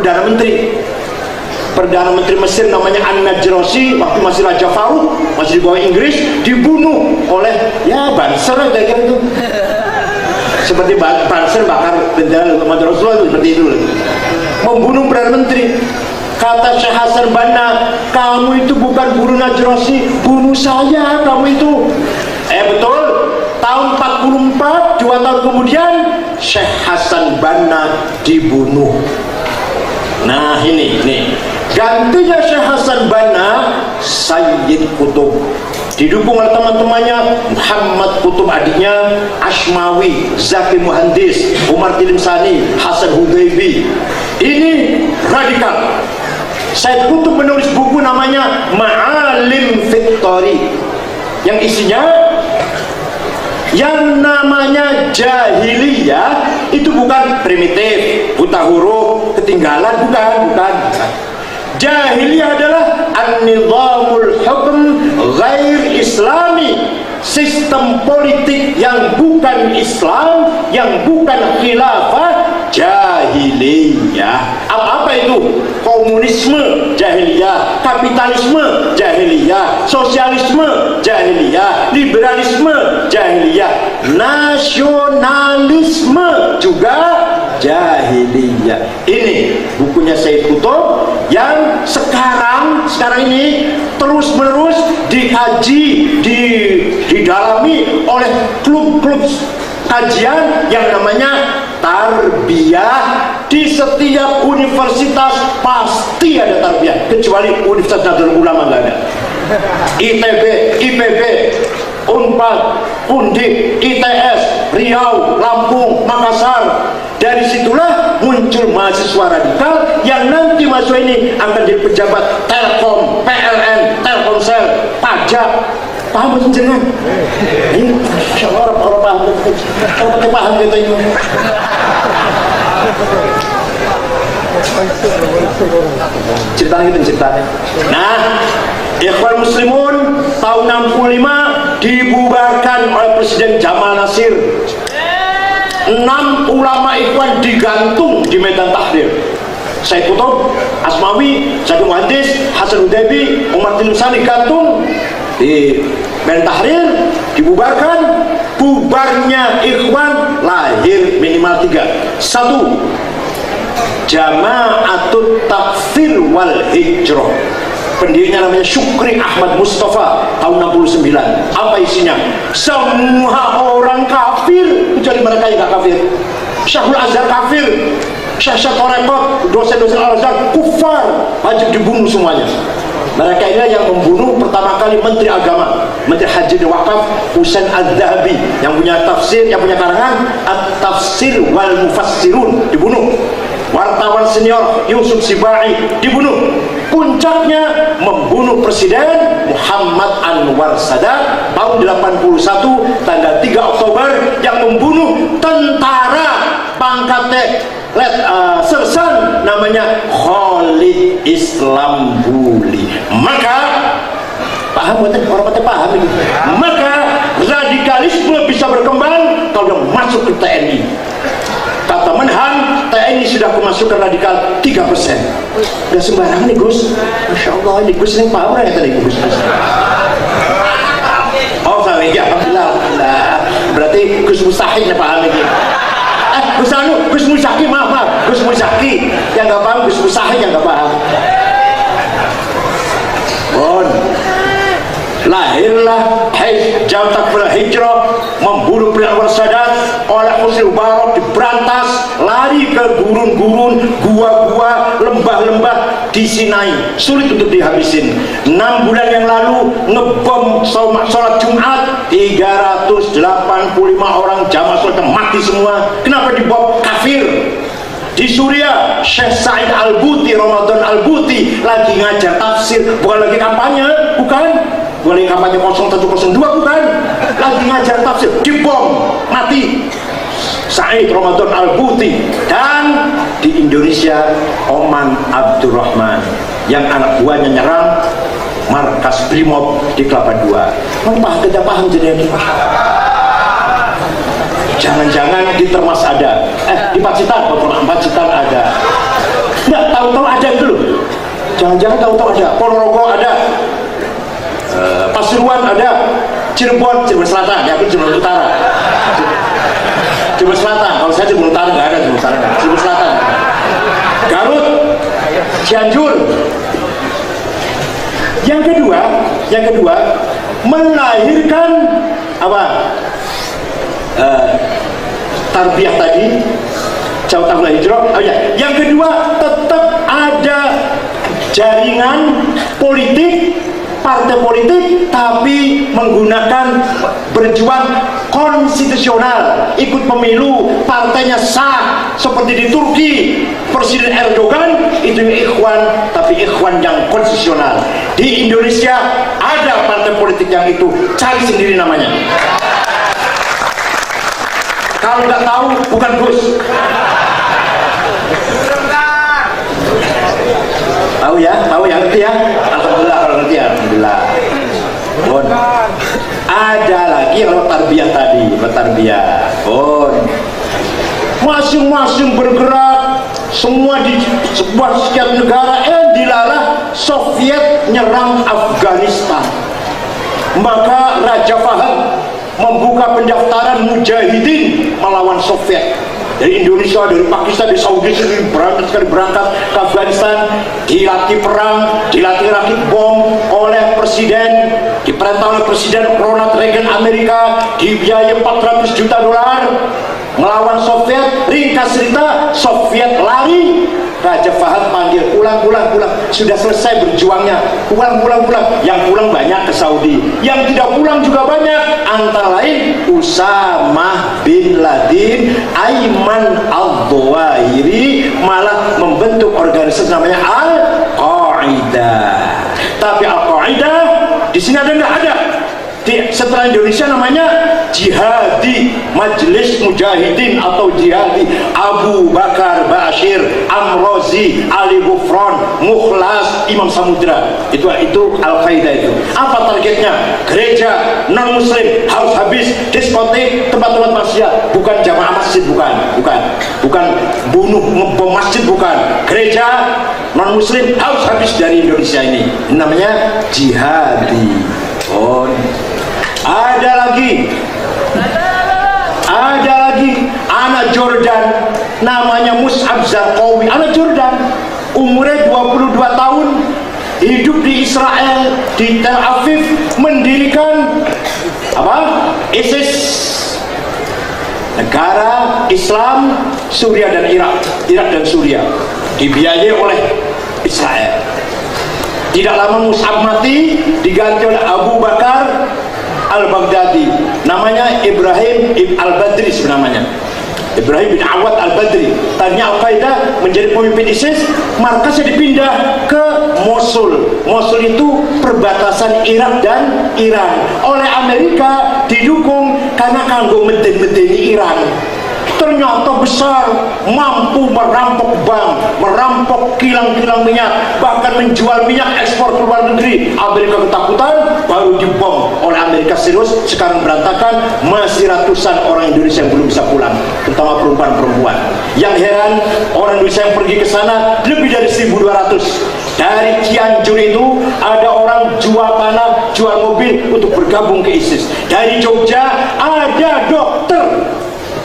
Perdana Menteri Mesir namanya An-Najrasi, waktu masih Raja Farouk, masih di bawah Inggris, dibunuh oleh Banser kayak gitu. Seperti Banser bakar bendera Muhammad Rasulullah, seperti itu. Membunuh Perdana Menteri. Kata Syekh Hasan Banna, kamu itu bukan bunuh Najrasi, bunuh saya kamu itu. Betul. Tahun 44, 2 tahun kemudian Syekh Hasan Banna dibunuh. Nah ini gantinya Syekh Hasan Banna, Sayyid Qutb, didukung oleh teman-temannya Muhammad Qutb, adiknya Ashmawi, Zaki Muhandis, Umar Tilimsani, Hasan Hudaybi. Ini radikal. Sayyid Qutb menulis buku namanya Ma'alim Victory, yang isinya yang namanya jahiliyah itu bukan primitif, buta huruf, ketinggalan, bukan. Jahiliyah adalah an-nizamul hukm ghair islami, sistem politik yang bukan Islam, yang bukan khilafah, jahiliyah. Apa itu? Komunisme jahiliyah, kapitalisme jahiliyah, sosialisme jahiliyah, liberalisme jahiliyah, nasionalisme juga jahiliyah. Ini bukunya Sayyid Qutb yang sekarang ini terus menerus dikaji, didalami oleh klub-klub kajian yang namanya tarbiyah. Di setiap universitas pasti ada tarbiyah, kecuali Universitas Nahdlatul Ulama nggak ada. ITB, IPB, Unpad, Undip, ITS, Riau, Lampung, Makassar. Dari situlah muncul mahasiswa radikal yang nanti mahasiswa ini akan jadi pejabat Telkom, PLN, Telkomsel, pajak. Paham jenengan? Ini orang paham, orang paham gitu ini. Ceritanya. Nah, Ikhwan Muslimun tahun 65 dibubarkan oleh Presiden Jamal Nasir. 6 ulama Ikhwan digantung di Medan Tahrir. Sayyid Qutb, Asmawi, Zaki Muhandis, Hasan Hudaybi, Umar Tilimsani digantung di Medan Tahrir, dibubarkan. Bubarnya Ikhwan lahir minimal 3. 1. Jama'atut Takfir wal Hijrah, pendirinya namanya Syukri Ahmad Mustafa, tahun 69. Apa isinya? Semua orang kafir kecuali mereka yang gak kafir. Syekhul Azhar kafir, Syekh Torekot, dosen-dosen Al-Azhar kufar, wajib dibunuh semuanya. Mereka ini yang membunuh pertama kali Menteri Agama, Menteri Haji dan Wakaf, Husain Al-Dhahabi, yang punya tafsir, yang punya karangan At-Tafsir wal Mufassirun, dibunuh. Wartawan senior Yusuf Sibai dibunuh. Puncaknya membunuh Presiden Muhammad Anwar Sadat tahun 81 tanggal 3 Oktober, yang membunuh tentara pangkat sersan namanya Khalid Islambuli. Maka paham, orang paham ini. Maka radikalisme bisa berkembang kalau masuk ke TNI. Kata Menhan, TNI sudah kemasukan radikal 3%. Udah sembarangan nih Gus. Masya Allah, ini Gus ini paham ya tadi Gus. Oh, sampai ya, alhamdulillah. Berarti Gus Mustahil ya paham ini. Gus Muzaki, maaf, Gus Muzaki yang nggak paham, Gus Mustahil yang nggak paham. Lahirlah Jamaah Takfir Hijrah membunuh Anwar Sadat oleh Padang Muslim Barok diberantas, lari ke gurun-gurun, gua-gua, lembah-lembah di Sinai, sulit untuk dihabisin. 6 bulan yang lalu ngebom sholat Jumat, 385 orang jamaah sholat mati semua. Kenapa dibom? Kafir. Di Suriah, Syekh Said Al-Buti, Ramadan Al-Buti lagi ngajar tafsir, bukan lagi kampanye, bukan kampanye 0102, bukan, lagi ngajar tafsir, dibom, mati Said Ramadan Al-Buti. Dan di Indonesia, Oman Abdurrahman yang anak buahnya nyerang markas Brimob di Kelapa II. Tidak paham jadi jangan-jangan di Termas ada, di Pacitan, Pacitan ada, nggak tahu-tahu ada itu loh. Jangan-jangan tahu-tahu ada, Ponorogo ada, Pasuruan ada, Cirebon Selatan, ya aku Cirebon Utara, Cirebon Selatan. Kalau saya Cirebon Utara nggak ada, Cirebon Selatan, Garut, Cianjur. Yang kedua melahirkan apa? Tarbiyah tadi, jauh tahun hijrah. Yang kedua, tetap ada jaringan politik, partai politik, tapi menggunakan berjuang konstitusional, ikut pemilu, partainya sah, seperti di Turki Presiden Erdogan itu ikhwan, tapi ikhwan yang konstitusional. Di Indonesia ada partai politik yang itu, cari sendiri namanya. Kalau nggak tahu, bukan Gus. Tahu ya, ngerti ya. Alhamdulillah kalau ngerti ya, alhamdulillah. Bon. Ada lagi kalau tarbiyah tadi, tarbiyah. Bon. Masing-masing bergerak, semua di sebuah setiap negara dilarang. Soviet nyerang Afghanistan, maka Raja Fahad membuka pendaftaran mujahidin melawan Soviet. Dari Indonesia, dari Pakistan, dari Saudi berangkat ke Afghanistan, dilatih perang, dilatih rakit bom oleh presiden, diperintah oleh Presiden Ronald Reagan Amerika, dibiayai $400 juta melawan Soviet. Ringkas cerita, Soviet lari, Raja Fahad panggil, pulang. Sudah selesai berjuangnya, pulang. Yang pulang banyak ke Saudi, yang tidak pulang juga banyak. Antara lain Usama bin Laden, Ayman al-Zawahiri, malah membentuk organisasi namanya Al-Qaeda. Tapi Al-Qaeda di sini ada nggak ada? Setelah Indonesia namanya Jihadi Majelis Mujahidin atau Jihadi Abu Bakar Bashir, Amrozi, Ali Gufron, Mukhlas, Imam Samudra. Itu Al-Qaeda itu. Apa targetnya? Gereja non muslim harus habis, diskotik, tempat-tempat maksiat, bukan jamaah masjid, bukan bunuh ngebom masjid, bukan. Gereja non muslim harus habis dari Indonesia ini. Namanya jihadi. Oh, ada lagi anak Jordan namanya Mus'ab Zarqawi. Anak Jordan umurnya 22 tahun, hidup di Israel, di Tel Aviv, mendirikan ISIS, negara Islam Suriah dan Irak dan Suriah, dibiayai oleh Israel. Tidak lama Mus'ab mati, diganti oleh Abu Bakar Al-Baghdadi, namanya Ibrahim Al-Badri namanya, Ibrahim bin Awad Al-Badri. Tadinya Al-Qaeda menjadi pemimpin ISIS, markasnya dipindah ke Mosul. Mosul itu perbatasan Irak dan Iran, oleh Amerika didukung karena kanggo medeni Iran. Ternyata besar, mampu merampok bank, merampok kilang-kilang minyak, bahkan menjual minyak ekspor ke luar negeri. Amerika ketakutan, baru dibom oleh Amerika serius. Sekarang berantakan, masih ratusan orang Indonesia yang belum bisa pulang, terutama perempuan-perempuan. Yang heran, orang Indonesia yang pergi ke sana lebih dari 1.200. Dari Cianjur itu ada orang jual tanah, jual mobil untuk bergabung ke ISIS. Dari Jogja ada dokter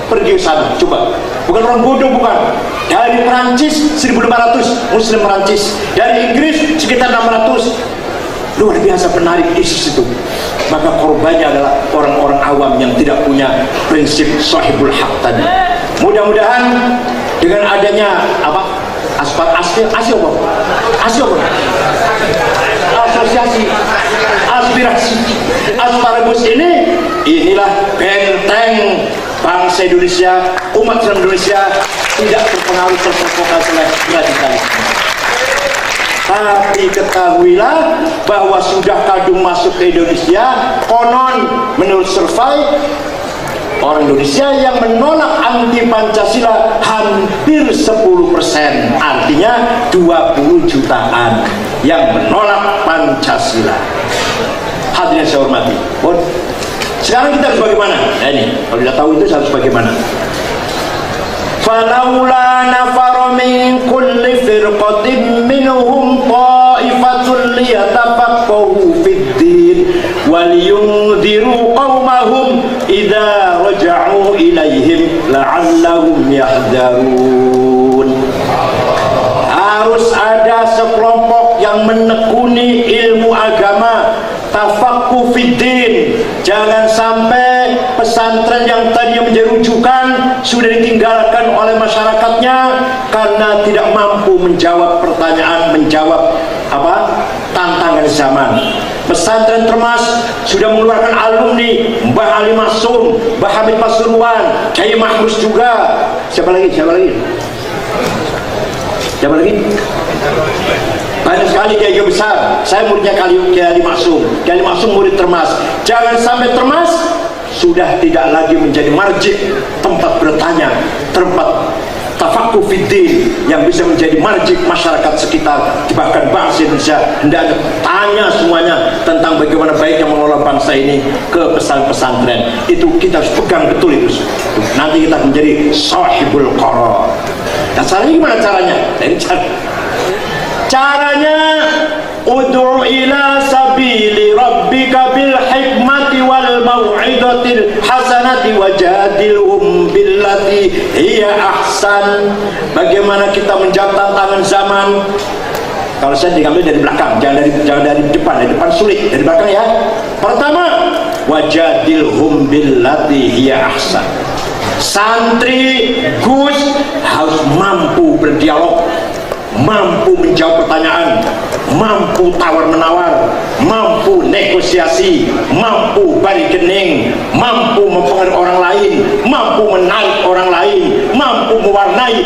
pergi ke sana, coba. Bukan orang bodoh, bukan. Dari Perancis 1.500 Muslim Perancis, dari Inggris sekitar 600. luar biasa menarik ISIS itu. Maka korbannya adalah orang-orang awam yang tidak punya prinsip sahibul haq tadi. Mudah-mudahan dengan adanya asosiasi aspirasi asparagus ini, inilah benteng bangsa Indonesia, umat Indonesia tidak terpengaruh terprovokasi oleh radikalisme. Tapi ketahuilah bahwa sudah kadung masuk ke Indonesia, konon menurut survei orang Indonesia yang menolak anti Pancasila hampir 10%, artinya 20 jutaan yang menolak Pancasila. Hadirin saya hormati. Sekarang kita harus bagaimana? Nah ini, kalau tidak tahu itu harus bagaimana? Falaula nafara min kulli firqatin minhum ta'ifatun liyatafaqahu fid din wal yunziru qaumahum idza raja'u ilaihim la'allahum yahdharun. Harus ada sekelompok yang menekuni ilmu agama, tafaqquh fid din. Jangan sampai pesantren yang tadinya menjadi rujukan sudah ditinggalkan oleh masyarakatnya karena tidak mampu menjawab pertanyaan, menjawab tantangan zaman. Pesantren Termas sudah mengeluarkan alumni Mbah Ali Maksum, Mbah Hamid Pasuruan, Kiai Mahrus juga. Siapa lagi? Banyak sekali kiai besar. Saya muridnya Kiai Ali Maksum. Kiai Ali Maksum murid Termas. Jangan sampai Termas sudah tidak lagi menjadi marji, tempat bertanya, tempat tafaqquh fiddin yang bisa menjadi marji masyarakat sekitar, bahkan bangsa Indonesia. Hendaknya tanya semuanya tentang bagaimana baiknya mengelola bangsa ini ke pesantren. Itu kita harus pegang betul itu. Nanti kita menjadi sahibul qarar. Nah, caranya gimana caranya? Caranya ud'u ila sabili rabbika bil hikmati wal mau'izatil hasanati wajadilhum billati hiya ahsan. Bagaimana kita menjawab tantangan zaman? Kalau saya diambil dari belakang, jangan dari depan. Dari depan sulit, dari belakang ya. Pertama, wajadilhum billati hiya ahsan. Santri Gus harus mampu berdialog, mampu menjawab pertanyaan, mampu tawar-menawar, mampu negosiasi, mampu bargaining, mampu mempengaruhi orang lain, mampu menarik orang lain, mampu mewarnai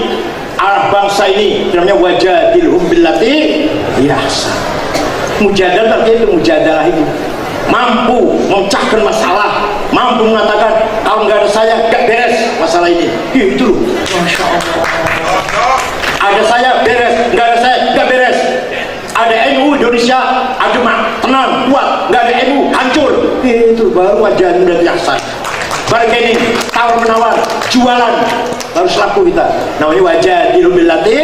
arah bangsa ini. Namanya wajadilhum billati hiya ahsan. Mujadalah itu, mujadalah itu. Mampu memecahkan masalah, mampu mengatakan kalau nggak ada saya nggak beres masalah ini. Itu loh, Masya Allah. Ada saya beres, nggak ada saya nggak beres. Ada NU Indonesia, adem, tenang, kuat. Nggak ada NU, hancur. Itu baru wajah dan yasan. Bargaining, tawar menawar, jualan, harus laku kita. Namanya wajah di billati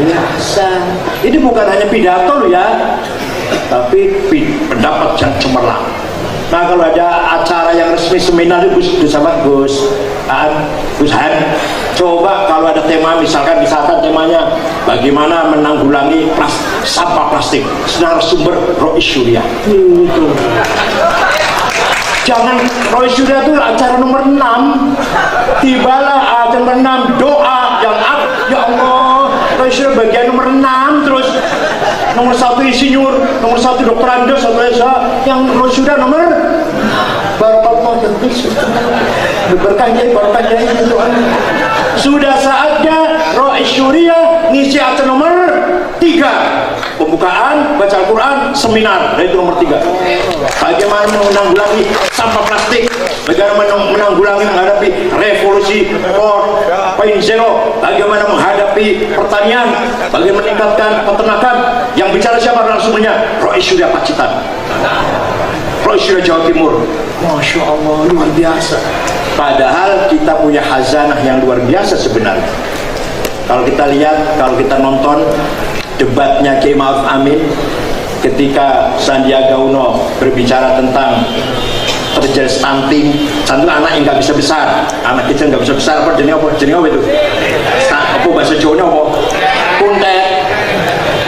yasan. Ini bukan hanya pidato loh ya, tapi pendapat yang cemerlang. Nah, kalau ada acara yang resmi seminar Gus Han, coba kalau ada tema misalkan temanya bagaimana menanggulangi sampah plastik, narasumber Rois Syuriah. Itu. Jangan Rois Syuriah itu acara nomor 6. Tibalah acara nomor 6 doa yang ya Allah, Rois Syuriah bagian nomor 6 terus. Nomor 1 insinyur, nomor 1 dokter Andes, yang sudah nomor barakallah berkahnya itu. Sudah saatnya Rois Syuriah ngisi acara nomor 3, pembukaan baca Al-Quran seminar, itu nomor 3. Bagaimana menanggulangi sampah plastik, bagaimana menanggulangi menghadapi revolusi 4.0, bagaimana menghadapi pertanian, bagaimana meningkatkan peternakan. Yang bicara siapa langsungnya? Rois Syuriah Pacitan, Rois Syuriah Jawa Timur. Masya Allah, luar biasa. Padahal kita punya khazanah yang luar biasa sebenarnya. Kalau kita lihat, kalau kita nonton debatnya Kiai Ma'ruf Amin ketika Sandiaga Uno berbicara tentang terjadi stunting anak yang nggak bisa besar, anak kecil nggak bisa besar, apa jenis apa itu? Apa bahasa Jawa apa? Kuntet.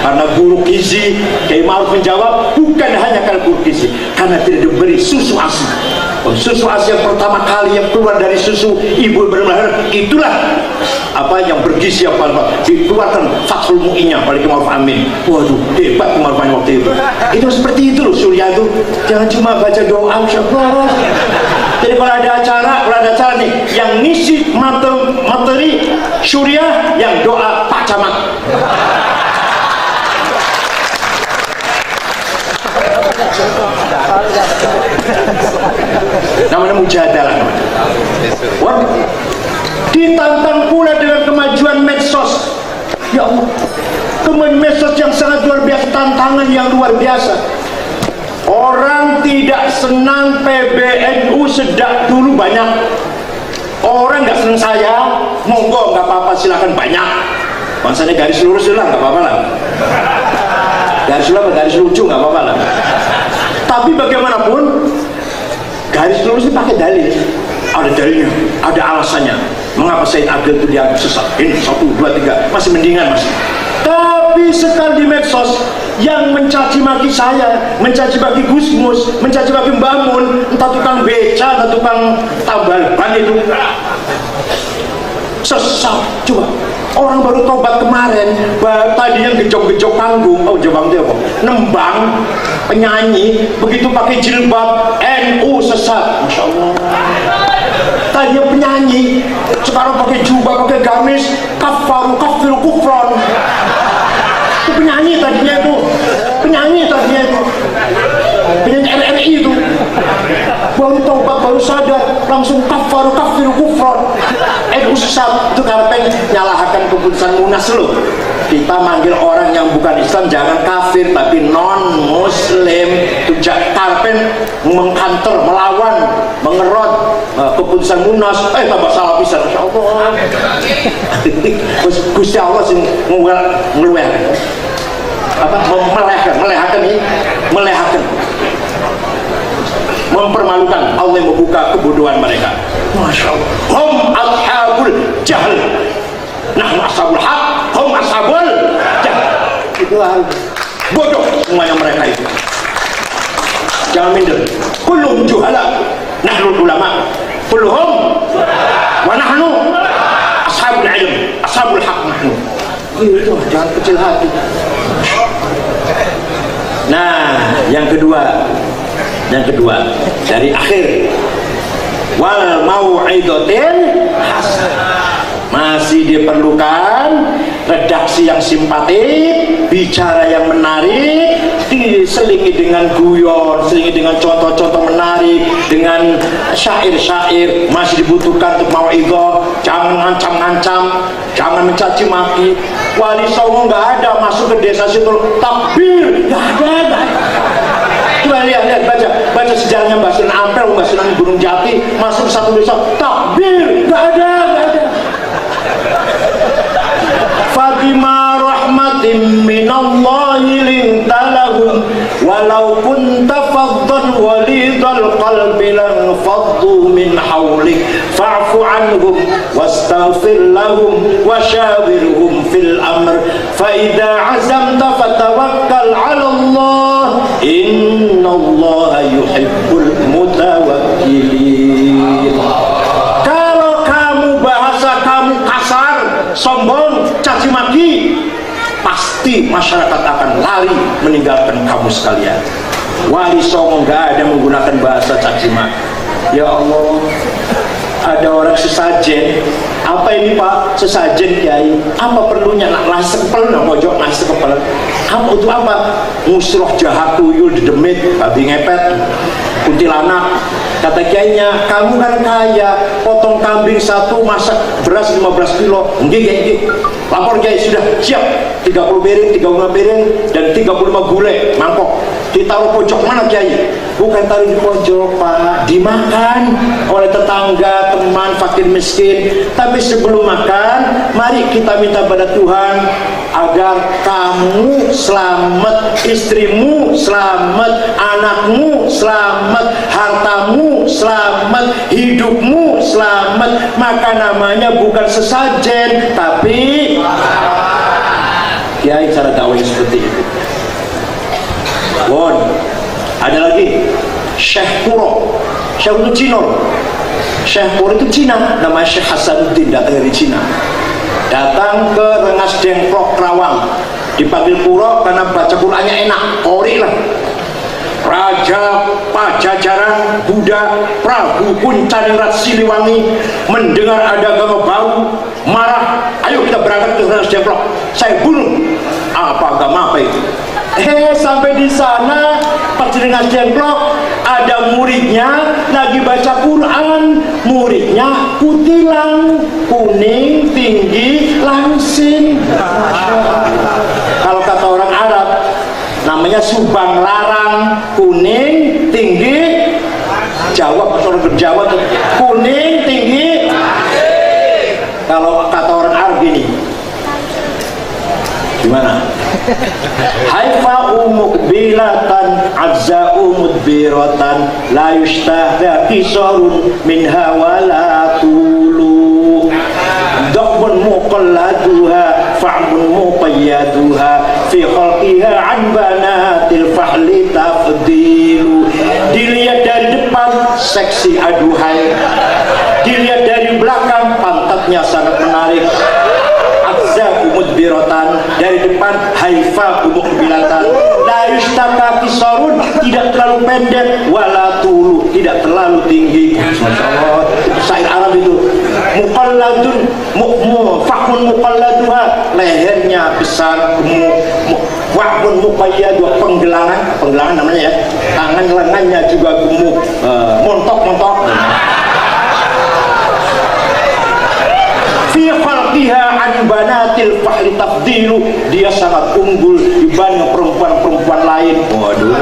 Karena buruk gizi. Kiai Ma'ruf menjawab, bukan hanya karena buruk gizi, karena tidak diberi susu ASI. Susu ASI yang pertama kali yang keluar dari susu ibu benar-benar itulah apa yang bergizi yang paling dikeluarkan Fathul Mu'innya paling Ma'ruf Amin. Waduh, hebat Ma'ruf Amin waktu itu. Itu seperti itu loh Surya itu. Jangan cuma baca doa insyaallah. Jadi kalau ada acara nih yang ngisi materi Surya, yang doa Pak Camat. Namanya mujadalah namanya. Ditantang pula dengan kemajuan medsos. Ya Allah, kemajuan medsos yang sangat luar biasa, tantangan yang luar biasa. Orang tidak senang PBNU sejak dulu banyak. Orang nggak senang saya, monggo nggak apa-apa, silakan banyak. Maksudnya garis lurus lah nggak apa-apa lah. Garis lurus, garis lucu nggak apa-apa lah. Tapi bagaimanapun garis lurus ini pakai dalil. Ada dalilnya, ada alasannya. Mengapa Said Agil itu dianggap sesat? Ini 1, 2, 3 masih mendingan masih. Tapi sekali di medsos yang mencaci maki saya, mencaci maki Gusmus, mencaci maki Mbah Mun, entah tukang beca, entah tukang tambal ban itu sesat. Coba orang baru tobat kemarin, tadi yang gejok-gejok panggung, oh jawab dia apa? Nembang penyanyi, begitu pakai jilbab NU sesat, masya Allah. Tadi yang penyanyi, sekarang pakai jubah, pakai gamis, kafir kufron. Itu penyanyi tadinya itu, penyanyi RRI itu. Baru tobat, baru sadar, langsung kafir kufron. NU sesat. Itu karena nyalahkan keputusan Munas loh. Kita manggil orang yang bukan Islam jangan kafir tapi non muslim. Itu karpen mengkanter, melawan, mengerot keputusan Munas. Tambah salah pisan, Masya Allah. Gusti Allah sih ngeluar apa melehakan mempermalukan. Allah yang membuka kebodohan mereka. Masya Allah. Hum ashabul jahl, nahnu ashabul haq, hum ashabul jahl. Itu bodoh semuanya mereka itu. Jangan minder. Kulluhum juhala, nahnu ulama. Kulluhum wa nahnu ashabul ilm, ashabul haq nahnu. Itu jangan kecil hati. Nah, yang kedua dari akhir wal mau'idatin hasanah, masih diperlukan redaksi yang simpatik, bicara yang menarik, diselingi dengan guyon, selingi dengan contoh-contoh menarik, dengan syair-syair. Masih dibutuhkan untuk mau'idhah. Jangan ngancam-ngancam, jangan mencaci maki. Wali Songo nggak ada masuk ke desa situ takbir, nggak ada. Coba lihat baca sejarahnya Mbah Sunan Ampel, Mbah Sunan Gunung Jati, masuk satu desa takbir, nggak ada. Fabima rahmatin minallahi lintalahum walau kunta faddan walidal qalbi lan faddu min hawlik fa'fu anhum wastaghfir lahum washawirhum fil amr fa idza azamta fatawakkal 'ala Allah innallaha yuhibbul mutawakkilin. Kalau kamu bahasa kamu kasar, sombong, caci maki, pasti masyarakat akan lari meninggalkan kamu sekalian. Wali Songo nggak ada menggunakan bahasa caci maki. Ya Allah, ada orang sesajen. Apa ini Pak? Sesajen Kiai. Apa perlunya nak las sekepel, nak mojok las sekepel? Apa untuk apa? Musroh jahat tuyul dedemit, babi ngepet, kuntilanak. Kata kiainya, kamu kan kaya, potong kambing satu, masak beras 15 kilo. Nggih. Lapor Kiai, sudah siap. 30 piring, 35 piring, dan 35 gulai mangkok. Ditaruh pojok mana Kiai? Bukan taruh di pojok Pak, dimakan oleh tetangga, teman, fakir miskin. Tapi sebelum makan, mari kita minta pada Tuhan agar kamu selamat, istrimu selamat, anakmu selamat, hartamu selamat, hidupmu selamat. Maka namanya bukan sesajen, tapi kiai cara dakwah seperti itu. Ada lagi Syekh Puro. Syekh itu Cina. Syekh Puro itu Cina, namanya Syekh Hasanuddin, datang dari Cina. Datang ke Rengas Dengklok Kerawang, dipanggil Puro karena baca Qur'annya enak, qori lah. Raja Pajajaran Buddha Prabu Puncaningrat Siliwangi mendengar ada agama baru, marah. Ayo kita berangkat ke Rengas Dengklok, saya bunuh. Apa agama apa itu? Sampai di sana pas di Rengas Dengklok ada muridnya lagi baca Quran. Muridnya kutilang, kuning, tinggi, langsing. Kalau kata orang Arab namanya subang larang, kuning, tinggi. Jawab orang berjawab kuning, tinggi. Kalau kata orang Arab gini, gimana? Haifa'u mukbilatan azza'u mudbiratan la yushtahda kisarun minha wala tulu dhaqbun muqalladuha fa'bun muqayyaduha fi khalqiha an banatil fahli tafdilu. Dilihat dari depan seksi aduhai, dilihat dari belakang pantatnya sangat menarik. Mudbiratan, dari depan haifa mukbilatan, la yustaka kisarun, tidak terlalu pendek, wala tulu, tidak terlalu tinggi. Masyaallah, syair Arab itu. Muqalladun fahmun muqalladuha, lehernya besar, gemuk. Wa'bun muqayyad, penggelangan namanya ya, tangan lengannya juga gemuk, montok. Fi khalqiha an banatil fahli tafdilu, dia sangat unggul dibanding perempuan-perempuan lain. Waduh.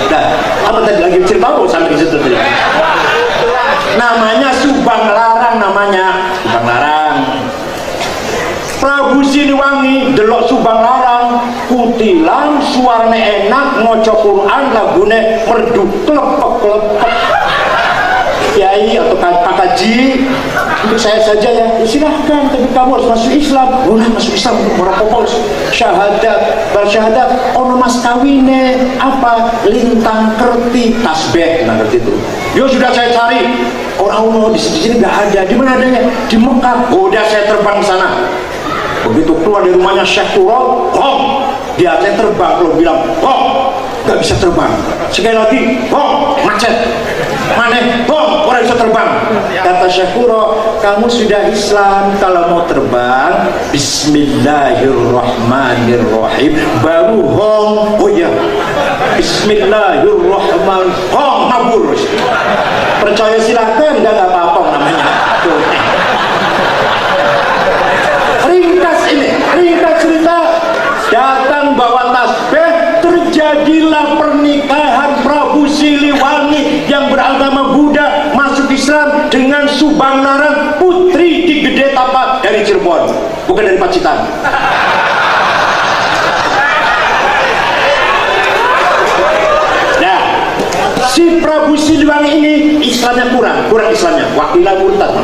Nah, apa tadi lagi cerita sampai di situ tadi? Namanya Subang Larang, Prabu Siliwangi delok Subang Larang, kutilang, suarane enak, maca Quran, lagune merdu klepek-klepek. Kiai atau Pak Haji, untuk saya saja ya, silahkan, tapi kamu harus masuk Islam. Masuk Islam merokok syahadat, bersyahadat, ono mas kawine apa lintang kerti tasbih, nah kerti itu. Yo sudah saya cari, orang di sini nggak ada. Di mana adanya? Di Mekah. Udah saya terbang ke sana. Begitu keluar dari rumahnya Syekh Puro, dia saya terbang. Kalau bilang, nggak bisa terbang. Sekali lagi, macet. Mana? Orang bisa terbang. Kata Syekh Puro, kamu sudah Islam, kalau mau terbang Bismillahirrahmanirrahim, baru Bismillahirrahmanirrahim, mabur. Percaya silahkan, nggak apa-apa namanya. Ringkas cerita, datang bawa tasbih, terjadilah pernikahan Prabu Siliwangi yang beragama Buddha masuk Islam dengan Subang Larang, putri Ki Gede Tapa dari Cirebon, bukan dari Pacitan. Nah, si Prabu Siliwangi ini Islamnya kurang Islamnya, wakilah murtad,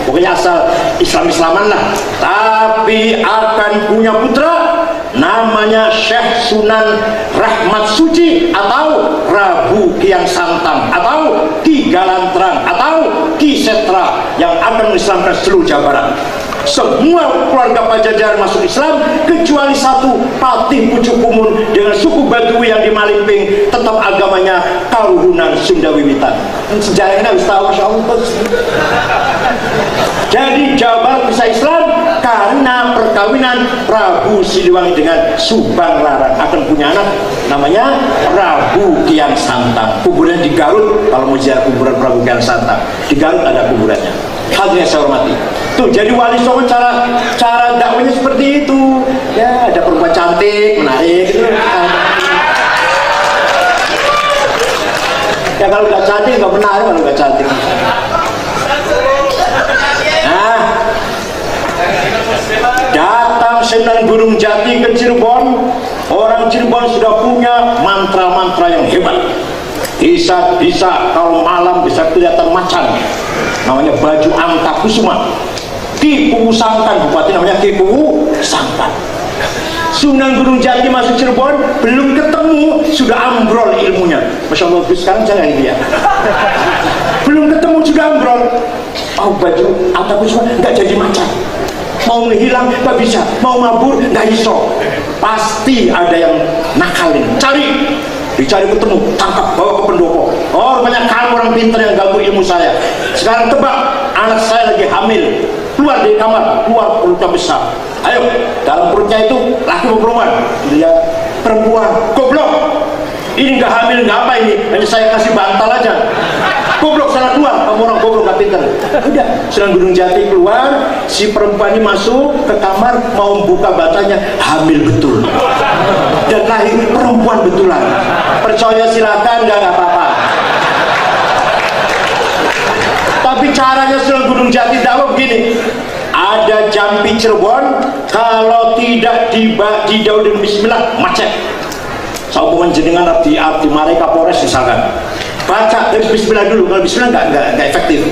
pokoknya asal Islam-Islaman lah. Tapi akan punya putra namanya Syekh Sunan Rahmat Suci atau Prabu Kiang Santang atau Ki Galantrang atau Ki Setra yang akan mengislamkan seluruh Jawa Barat. Semua keluarga Pajajaran masuk Islam kecuali satu, Patih Pucuk Kumun dengan suku Badui yang di Malimping tetap agamanya Kaluhunan Sunda Wiwitan. Sejarahnya harus tahu, Masya Allah. Jadi Jawa Barat bisa Islam karena perkawinan Prabu Siliwangi dengan Subang Larang, akan punya anak namanya Prabu Kiang Santang. Kuburannya di Garut. Kalau mau ziarah kuburan Prabu Kiang Santang, di Garut ada kuburannya. Hadirin saya hormati. Tuh, jadi Wali Songo cara dakwanya seperti itu. Ya, ada perempuan cantik, menarik gitu. Ya kalau nggak cantik nggak menarik, kalau nggak cantik. Nah, datang Sunan Gunung Jati ke Cirebon. Orang Cirebon sudah punya mantra-mantra yang hebat. Bisa kalau malam bisa kelihatan macan, namanya baju Angka Kusuma. Ki Pugu Sangkan, bupati namanya Ki Pugu Sangkan. Sunan Gunung Jati masuk Cirebon, belum ketemu sudah ambrol ilmunya. Masya Allah, sekarang jangan ini ya. Belum ketemu sudah ambrol. Oh, baju ataupun semua nggak jadi macan. Mau menghilang nggak bisa, mau mabur nggak iso. Pasti ada yang nakalin. Cari, dicari ketemu, tangkap, bawa ke pendopo. Oh, banyak kamu orang pintar yang ganggu ilmu saya. Sekarang tebak, anak saya lagi hamil. Keluar dari kamar, keluar perutnya besar. Ayo, dalam perutnya itu laki atau perempuan? Dia perempuan. Goblok. Ini nggak hamil, nggak apa ini? Hanya saya kasih bantal aja. Goblok, sana keluar. Kamu orang goblok, nggak pintar. Udah, Sunan Gunung Jati keluar. Si perempuan ini masuk ke kamar, mau buka batanya, hamil betul. Dan lahir perempuan betulan. Percaya silakan, nggak apa-apa. Tapi caranya Sunan Gunung Jati dakwah begini. Ada jampi Cirebon, kalau tidak didau dengan bismillah, macet. Saya jenengan arti mari Kapolres misalkan. Baca dari bismillah dulu, kalau bismillah nggak efektif.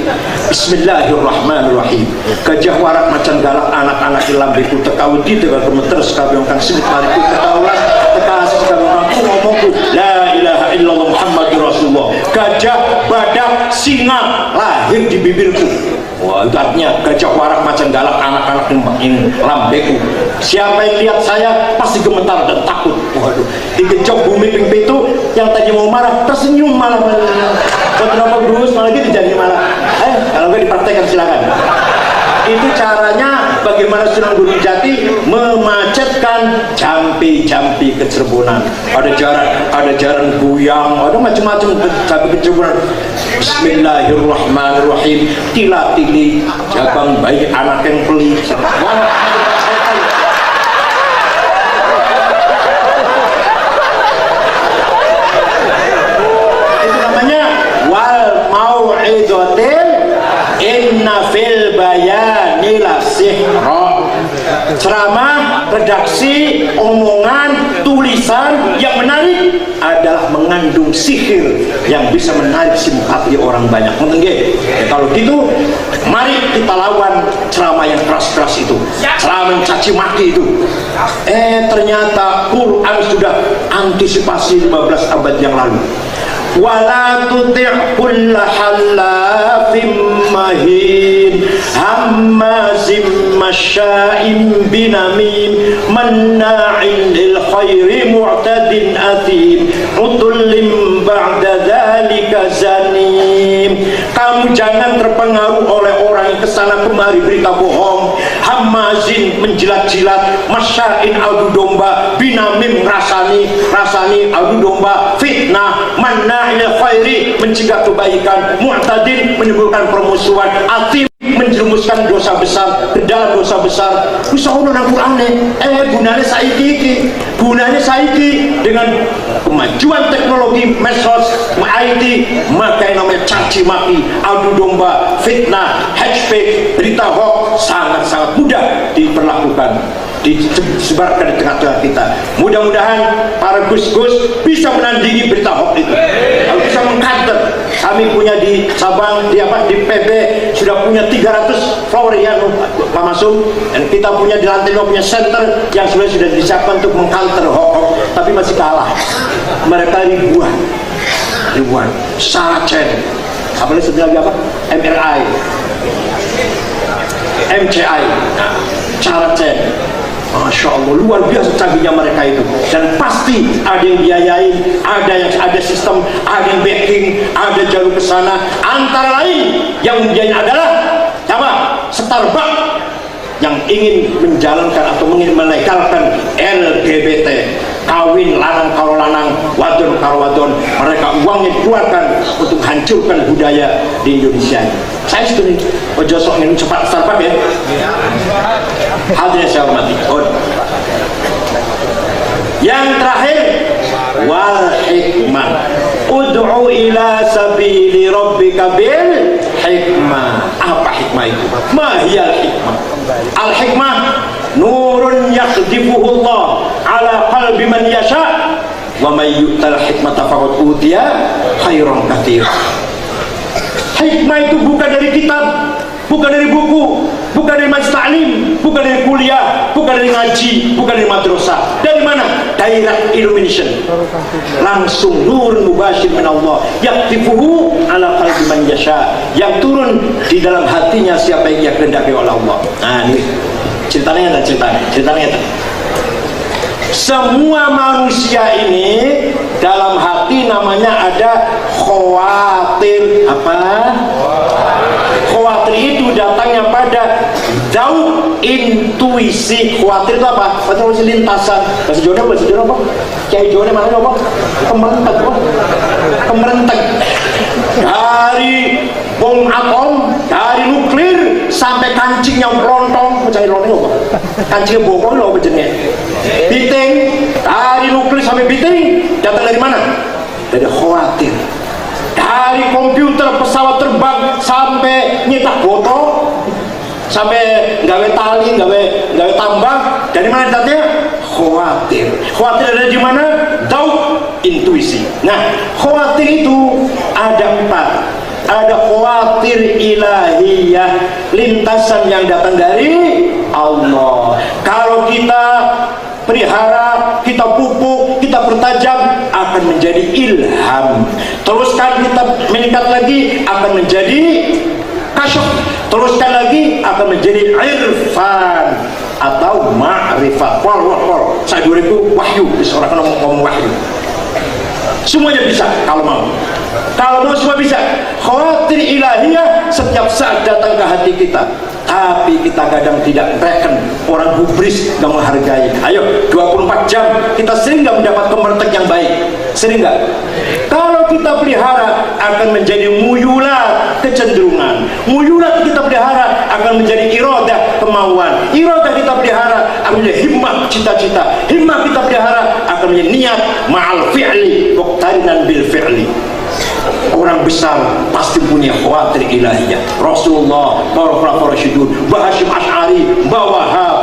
Bismillahirrahmanirrahim. Gajah warak macan galak anak-anak ilam beku tekawudi tegal kemeter sekabiongkan simit mariku tekaulas tekasih sekabiongkanku ngomongku la ilaha illallah Muhammadur Rasulullah. Gajah, badak, singa lahir di bibirku. Wah, itu artinya gajah warak macan galak anak-anak ini lambeku. Siapa yang lihat saya pasti gemetar dan takut. Waduh, digejok bumi ping pitu, yang tadi mau marah tersenyum malah. Kenapa Gus malah gitu jadi malah. Kalau nggak dipraktekkan silakan. Itu caranya bagaimana Sunan Gunung Jati memacetkan jampi-jampi kecerbonan. Ada jaran guyang, ada macam-macam jampi kecerbonan. Bismillahirrahmanirrahim. Tila-tili jabang bayi anak yang pelit. Itu namanya wal mau'izatil inna fil bayani la sihra. Ceramah, redaksi, omongan, tulisan yang menarik adalah mengandung sihir yang bisa menarik simpati orang banyak. Kalau gitu, mari kita lawan ceramah yang keras-keras itu, ceramah yang caci maki itu. Ternyata Quran sudah antisipasi 15 abad yang lalu. Wala tuti' kulla halafim mahin hammazim masya'im binamim manna'in lil khairi mu'tadin athim utullim ba'da dhalika zanim. Kamu jangan terpengaruh oleh orang yang kesana kemari berita bohong, hammazin menjilat-jilat, masya'in adu domba, binamim rasani adu domba, fitnah, manna ilal khairi mencegah kebaikan, mu'tadin menimbulkan permusuhan, atim menjerumuskan dosa besar ke dalam dosa besar. Usahawan Al-Quran gunanya saiki dengan kemajuan teknologi medsos IT, maka yang namanya caci maki, adu domba, fitnah, hashtag, berita hoax sangat-sangat mudah diperlakukan, disebarkan di tengah-tengah kita. Mudah-mudahan para gus-gus bisa menandingi berita hoax itu, bisa mengcounter. Kami punya di Sabang, di PB sudah punya 300 flower ya Pak Masum, dan kita punya di lantai 2 punya center yang sudah disiapkan untuk mengcounter hoax, tapi masih kalah. Mereka ribuan Saracen, apalagi sebenarnya apa? MRI, MCI, Saracen. Masya Allah, luar biasa canggihnya mereka itu, dan pasti ada yang biayain, ada sistem, ada yang backing, ada jalur ke sana. Antara lain yang membiayai adalah apa? Starbucks yang ingin menjalankan atau ingin melegalkan LGBT, kawin lanang karo lanang, wadon karo wadon. Mereka uangnya dikeluarkan untuk hancurkan budaya di Indonesia. Saya setuju. Ojo sok ingin cepat Starbucks ya. Hadirin saya hormati. Yang terakhir, wal hikmah. Ud'u ila sabili rabbika bil hikmah. Apa hikmah itu? Ma hiya al-hikmah? Al-hikmah nurun yaqdifuhu Allah ala qalbi man yasha wa may yu'tal hikmata faqad utiya khairan katsira. Hikmah itu bukan dari kitab, bukan dari buku, bukan dari majlis taklim, bukan dari kuliah, bukan dari ngaji, bukan dari madrasah. Dari mana? Direct illumination, langsung nur mubashir min Allah, yaktifuhu ala qalbi man yasha, yang turun di dalam hatinya siapa yang ia kehendaki oleh Allah. Nah ini ceritanya, ceritanya. Semua manusia ini dalam hati namanya ada khawatir. Apa? Khawatir itu datangnya pada jauh intuisi. Khawatir itu apa? Bahasa lintasan. Bahasa Jawa apa? Kiai Jawa mana apa? Kemerentek. Dari bom atom, dari nuklir sampai kancingnya berontong. Mencari rontong apa? Kancingnya bokong loh jenisnya. Biting, dari nuklir sampai biting datang dari mana? Dari khawatir. Dari komputer, pesawat terbang sampai nyetak foto, sampai gawe tali, gawe tambang, dari mana datangnya? Khawatir. Khawatir ada di mana? Daud, intuisi. Nah, khawatir itu ada 4. Ada khawatir ilahiyah, lintasan yang datang dari Allah. Kalau kita pelihara, kita pupuk, kita pertajam, akan menjadi ilham. Teruskan kita meningkat lagi, akan menjadi kasyaf. Teruskan lagi, akan menjadi irfan atau ma'rifat. Pol. Saya duriku wahyu, seorang ngomong wahyu. Semuanya bisa kalau mau. Kalau mau semua bisa. Khawatir ilahiyah setiap saat datang ke hati kita. Tapi kita kadang tidak reckon, orang hubris, nggak menghargai. Ayo 24 jam kita sering nggak mendapat kemertek yang baik, sering nggak? Kalau kita pelihara akan menjadi muyulat, kecenderungan. Muyulat kita pelihara akan menjadi iradah, kemauan. Iradah kita pelihara akan menjadi himmah, cita-cita. Himmah kita pelihara akan menjadi niat, ma'al fi'li muqtarinan bil fi'li. Orang besar pasti punya khawatir ilahiyah. Rasulullah, para khulafaur rasyidun, Mbah Hasyim Asy'ari, Mbah Wahab.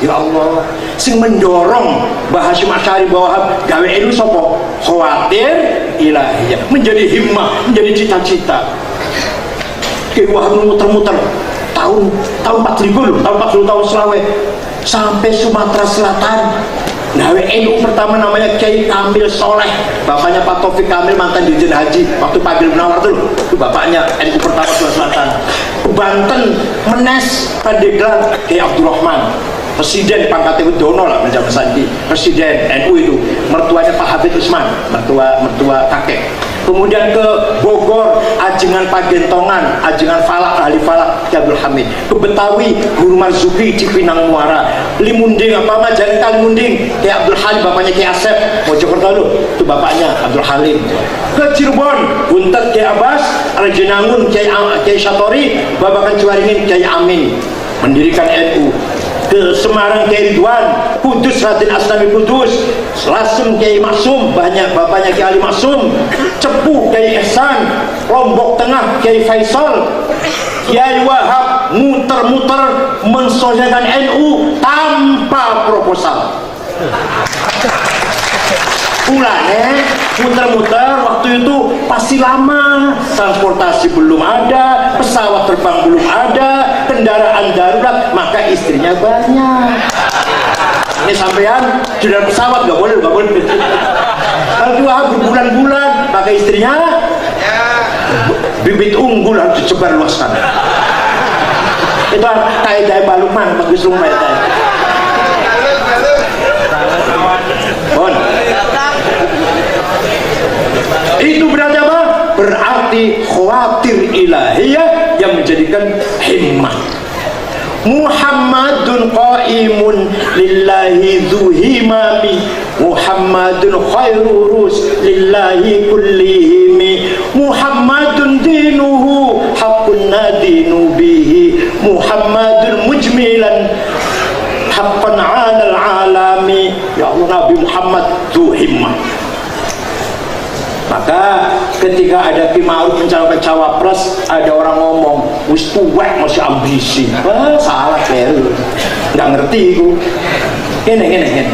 Ya Allah, sing mendorong Mbah Hasyim Asy'ari, Mbah Wahab gawe ilmu sapa? Khawatir ilahiyah, menjadi himmah, menjadi cita-cita. Ki Wahab muter-muter tahun 4000 loh, tahun 40 tahun Selawe sampai Sumatera Selatan. Nah, NU pertama namanya Kiai Kamil Soleh, bapaknya Pak Taufik Kamil, mantan Dirjen Haji waktu Pak Gil Munawar itu bapaknya NU pertama Sulawesi Selatan. Banten, Menes, Pandeglang, Kiai Abdurrahman, presiden pangkatnya Dono lah, menjadi Sandi, presiden NU itu, mertuanya Pak Habib Usman, mertua kakek. Kemudian ke Bogor, Ajengan Pagentongan, Ajengan Falak, ahli Falak, Ki Abdul Hamid. Ke Betawi, Guru Marzuki, Cipinang Muara. Limunding, apa Majalengka Limunding, Ki Abdul Halim, bapaknya Ki Asep, Mojokerto lu, itu bapaknya Abdul Halim. Ke Cirebon, Buntet Ki Abbas, Rajenangun Ki Satori, Babakan Ciwaringin Ki Amin, mendirikan NU. Ke Semarang Kiai Ridwan, Kudus Raden Asnami Kudus, Lasem Kiai Maksum, banyak bapaknya Kiai Ali Maksum, Cepu Kiai Ehsan, Lombok Tengah Kiai Faisal, Kiai Wahab muter-muter mensosialisasikan NU tanpa proposal. Pulangnya muter-muter waktu itu pasti lama, transportasi belum ada, pesawat terbang belum ada, kendaraan darurat, maka istrinya banyak. Ini sampean di dalam pesawat nggak boleh. Kalau dua berbulan-bulan, maka istrinya bibit unggul harus disebar luaskan. Itu kaidah baluman bagus rumah itu. Bon. Itu berarti apa? Berarti khawatir ilahiyah yang menjadikan himmah. Muhammadun qaimun lillahi dhu himami, Muhammadun khairurus lillahi kullihimi, Muhammadun dinuhu haqqun nadinu bihi, Muhammadun mujmilan haqqan 'alal 'alami. Ya Allah, Nabi Muhammad dhu himmah. Maka ketika ada Ki Ma'ruf mencalonkan cawapres, ada orang ngomong, wis tuwek masih ambisi. Salah keliru, nggak ngerti itu. Gini.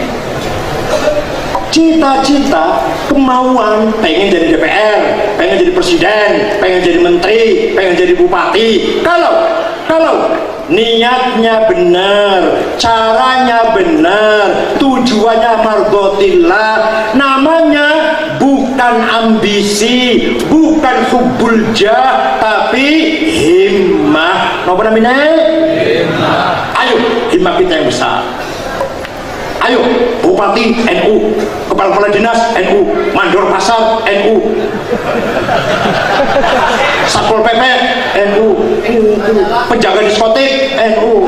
Cita-cita, kemauan, pengen jadi DPR, pengen jadi presiden, pengen jadi menteri, pengen jadi bupati. Kalau Kalau niatnya benar, caranya benar, tujuannya mardotillah, namanya bukan ambisi, bukan hubbul jah, tapi himmah. Apa namanya? Himmah. Ayo, himmah kita yang besar. Ayo, bupati NU, kepala dinas NU, mandor pasar NU, satpol pp NU, penjaga diskotik NU,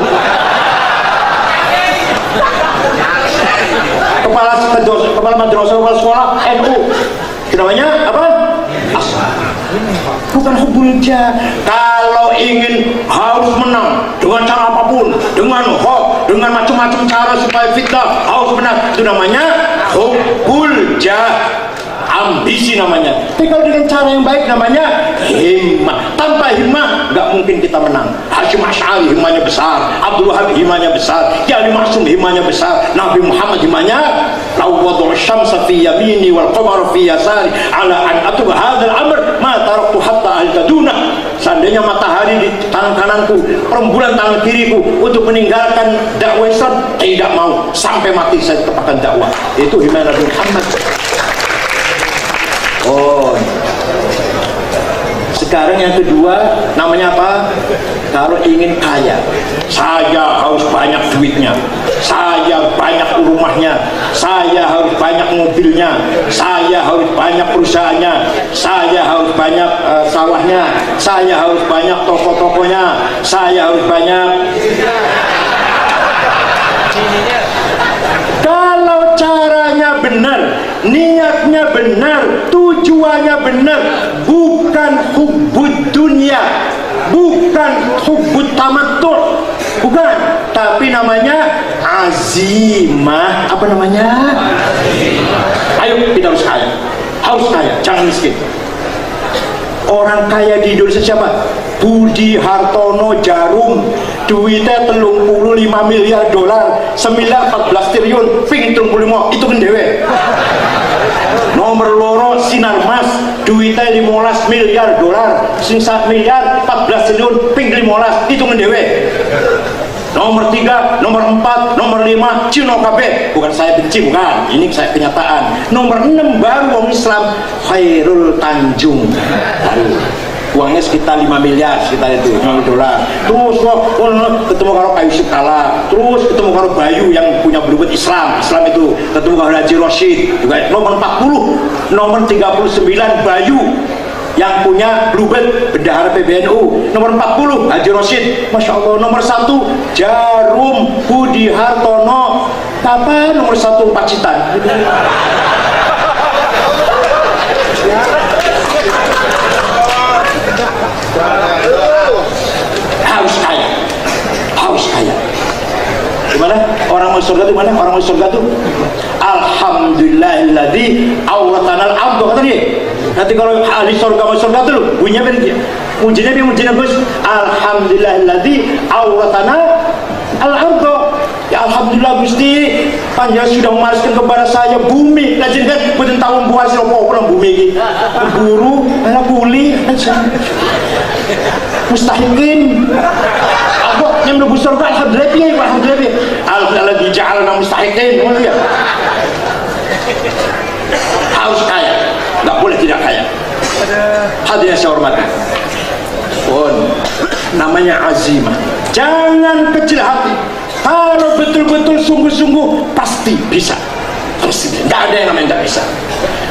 kepala madrasah, kepala sekolah NU. Namanya apa? Bukan hubbul jah. Kalau ingin harus menang dengan cara apapun, dengan hoax, dengan macam-macam cara supaya fitnah harus menang, itu namanya hubbul jah, ambisi namanya. Tapi kalau dengan cara yang baik namanya himmah. Tanpa himmah nggak mungkin kita menang. Hasyim Asy'ari himmahnya besar, Abdul Wahab himmahnya besar, Ki Ali Maksum himmahnya besar, Nabi Muhammad himmahnya law wada'u syamsa fi yamini wal qamara fi yasari ala an atuba hadzal amr ma taraktu hatta ahtaduna. Seandainya matahari di tangan kananku, rembulan tangan kiriku untuk meninggalkan dakwah Islam, tidak mau sampai mati saya tetapkan dakwah. Itu himmah Nabi Muhammad. Oh, sekarang yang kedua namanya apa? Kalau ingin kaya, saya harus banyak duitnya, saya banyak rumahnya, saya harus banyak mobilnya, saya harus banyak perusahaannya, saya harus banyak sawahnya, saya harus banyak toko-tokonya, saya harus banyak. Kalau caranya benar, niatnya benar, tujuannya benar, bukan hubbud dunia, bukan hubbud tamattu, bukan, tapi namanya azimah. Apa namanya? Ayo kita harus kaya, jangan miskin. Orang kaya di Indonesia siapa? Budi Hartono Jarum, duitnya 35 miliar dolar, 914 triliun, ping 35, itu kan dewe. Nomor loro Sinarmas, duitnya 15 miliar dolar, 1 miliar 14 triliun, ping 15, itu kan dewe. Nomor 3, nomor 4, nomor 5 Cino KB, bukan saya benci, bukan, ini saya kenyataan. Nomor 6 baru orang Islam, Khairul Tanjung, uangnya sekitar 5 miliar, sekitar itu 5 dolar. Terus ketemu kalau Pak Yusuf Kala, terus ketemu kalau Bayu yang punya Bluebird Islam itu, ketemu kalau Haji Rosyid juga. Nomor 40, nomor 39 Bayu yang punya Bluebird bendahara PBNU. Nomor 40 Haji Rosyid, Masya Allah. Nomor 1 Jarum Budi Hartono, apa nomor 1 Pacitan. Harus kaya. Gimana? Orang mau surga itu mana? Orang mau surga itu alhamdulillahilladzi awratanal ardh, kata dia. Nanti kalau ahli surga mau surga itu bunyinya beda. Mujinya Gus, alhamdulillahilladzi awratanal ardh. Ya alhamdulillah Gusti, panjenengan sudah mewariskan kepada saya bumi. Lajeng kan boten tahu buah sira apa bumi iki. Guru, ana kuli, mustahiqin. Aku yang mlebu surga alhamdulillah piye, alhamdulillah. Alhamdulillah dija'alna mustahiqin. Ngono ya. Harus kaya, enggak boleh tidak kaya. Hadirin saya hormati. Namanya azimah. Jangan kecil hati. Kalau betul-betul sungguh-sungguh pasti bisa. Tidak ada yang namanya tidak bisa.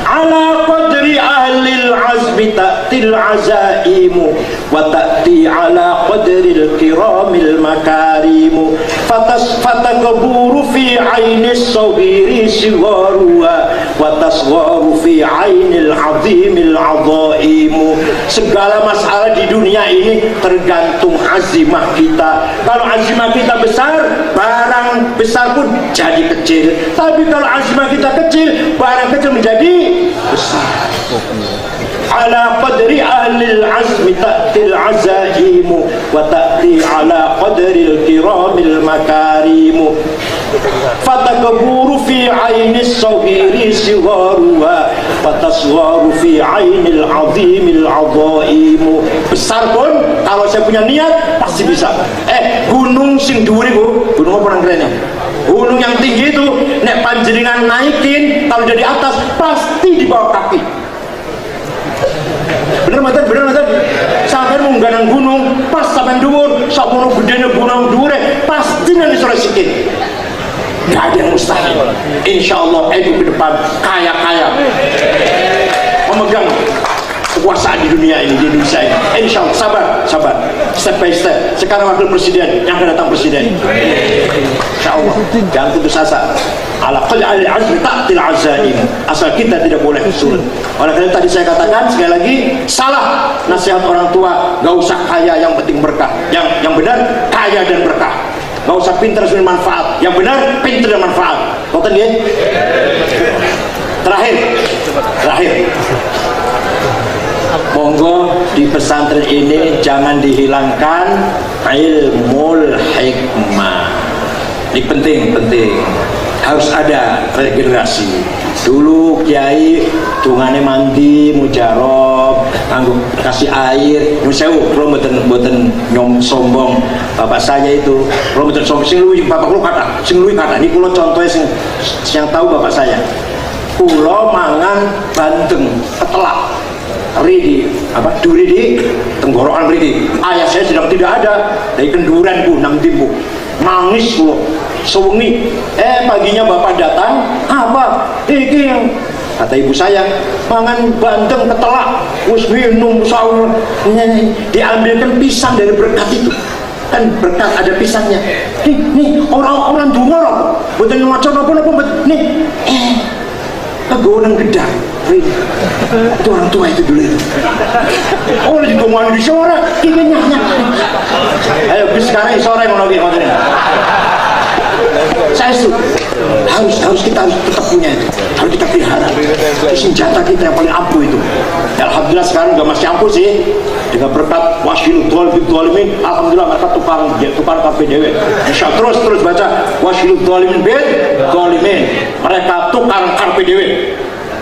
Ala qadri ahlil azmi ta'til azaimu wa ta'ti ala qadril kiramil makarimu fatakaburu fi ainis sawiri siwaruha wa taswaru fi ainil azimil azaimu. Segala masalah di dunia ini tergantung azimah kita. Kalau azimah kita besar, barang besar pun jadi kecil. Tapi kalau azimah kita kecil, barang kecil menjadi besar. Ala qadri ahlil azmi ta'til azaimu wa ta'ti ala qadril kiramil makarimu fatakaburu fi ainis sawiri siwaruha fataswaru fi ainil azimil azaimu. Besar pun kalau saya punya niat pasti bisa. Gunung sing dhuwur iku, gunung apa nang kene? Gunung yang tinggi itu nek panjenengan naikin kalau dari atas pasti di bawah kaki. Bener mboten? Bener mboten? Sampai munggah nang gunung pas sampean dhuwur, samono gedene gunung dhuwure pasti nang isor sikit. Gak ada yang mustahil. Insyaallah ke depan kaya-kaya memegang kekuasaan di dunia ini, di Indonesia ini. Insyaallah, sabar, step by step. Sekarang wakil presiden, yang akan datang presiden. Insyaallah, jangan putus asa. Ala qal'al azmi ta'til azaim. Asal kita tidak boleh surut. Oleh karena tadi saya katakan sekali lagi, salah nasihat orang tua. Gak usah kaya, yang penting berkah. Yang benar kaya dan berkah. Gak usah pintar dan manfaat. Yang benar pintar dan manfaat. Nonton ya. Terakhir. Monggo di pesantren ini jangan dihilangkan ilmul hikmah. Ini penting. Harus ada regenerasi. Dulu kiai tungane mandi mujarab, nganggo kasih air. Nyun sewu, kula mboten nyom sombong. Bapak saya itu, kula mboten sombong sing luwih bapak kula kata, sing luwih kata. Niki kula contohnya sing yang tahu bapak saya. Kula mangan bandeng ketelak. Duri di tenggorokan mriki. Ayah saya sedang tidak ada, dari kenduranku nang timbu. Nangis kula. Sewengi, paginya bapak datang, apa? Iki yang kata ibu saya, mangan bandeng ketelak, wis minum sahur, diambilkan pisang dari berkat itu. Kan berkat ada pisangnya. Nih orang-orang dungo loh, betul macam apa nih. Kegonang gedang. Itu orang tua itu dulu itu. Oh, lagi ngomong di sore, ini nyak. Ayo bis sekarang sore ngono iki ngoten. Saya harus kita tetap punya itu, harus kita pelihara. Itu senjata kita yang paling ampuh itu. Alhamdulillah sekarang juga masih ampuh sih, dengan berkat wasyilul dzalimin. Alhamdulillah mereka tukar KPDW. Insya Allah terus baca wasyilul dzalimin bid dzalimin. Mereka tukar KPDW.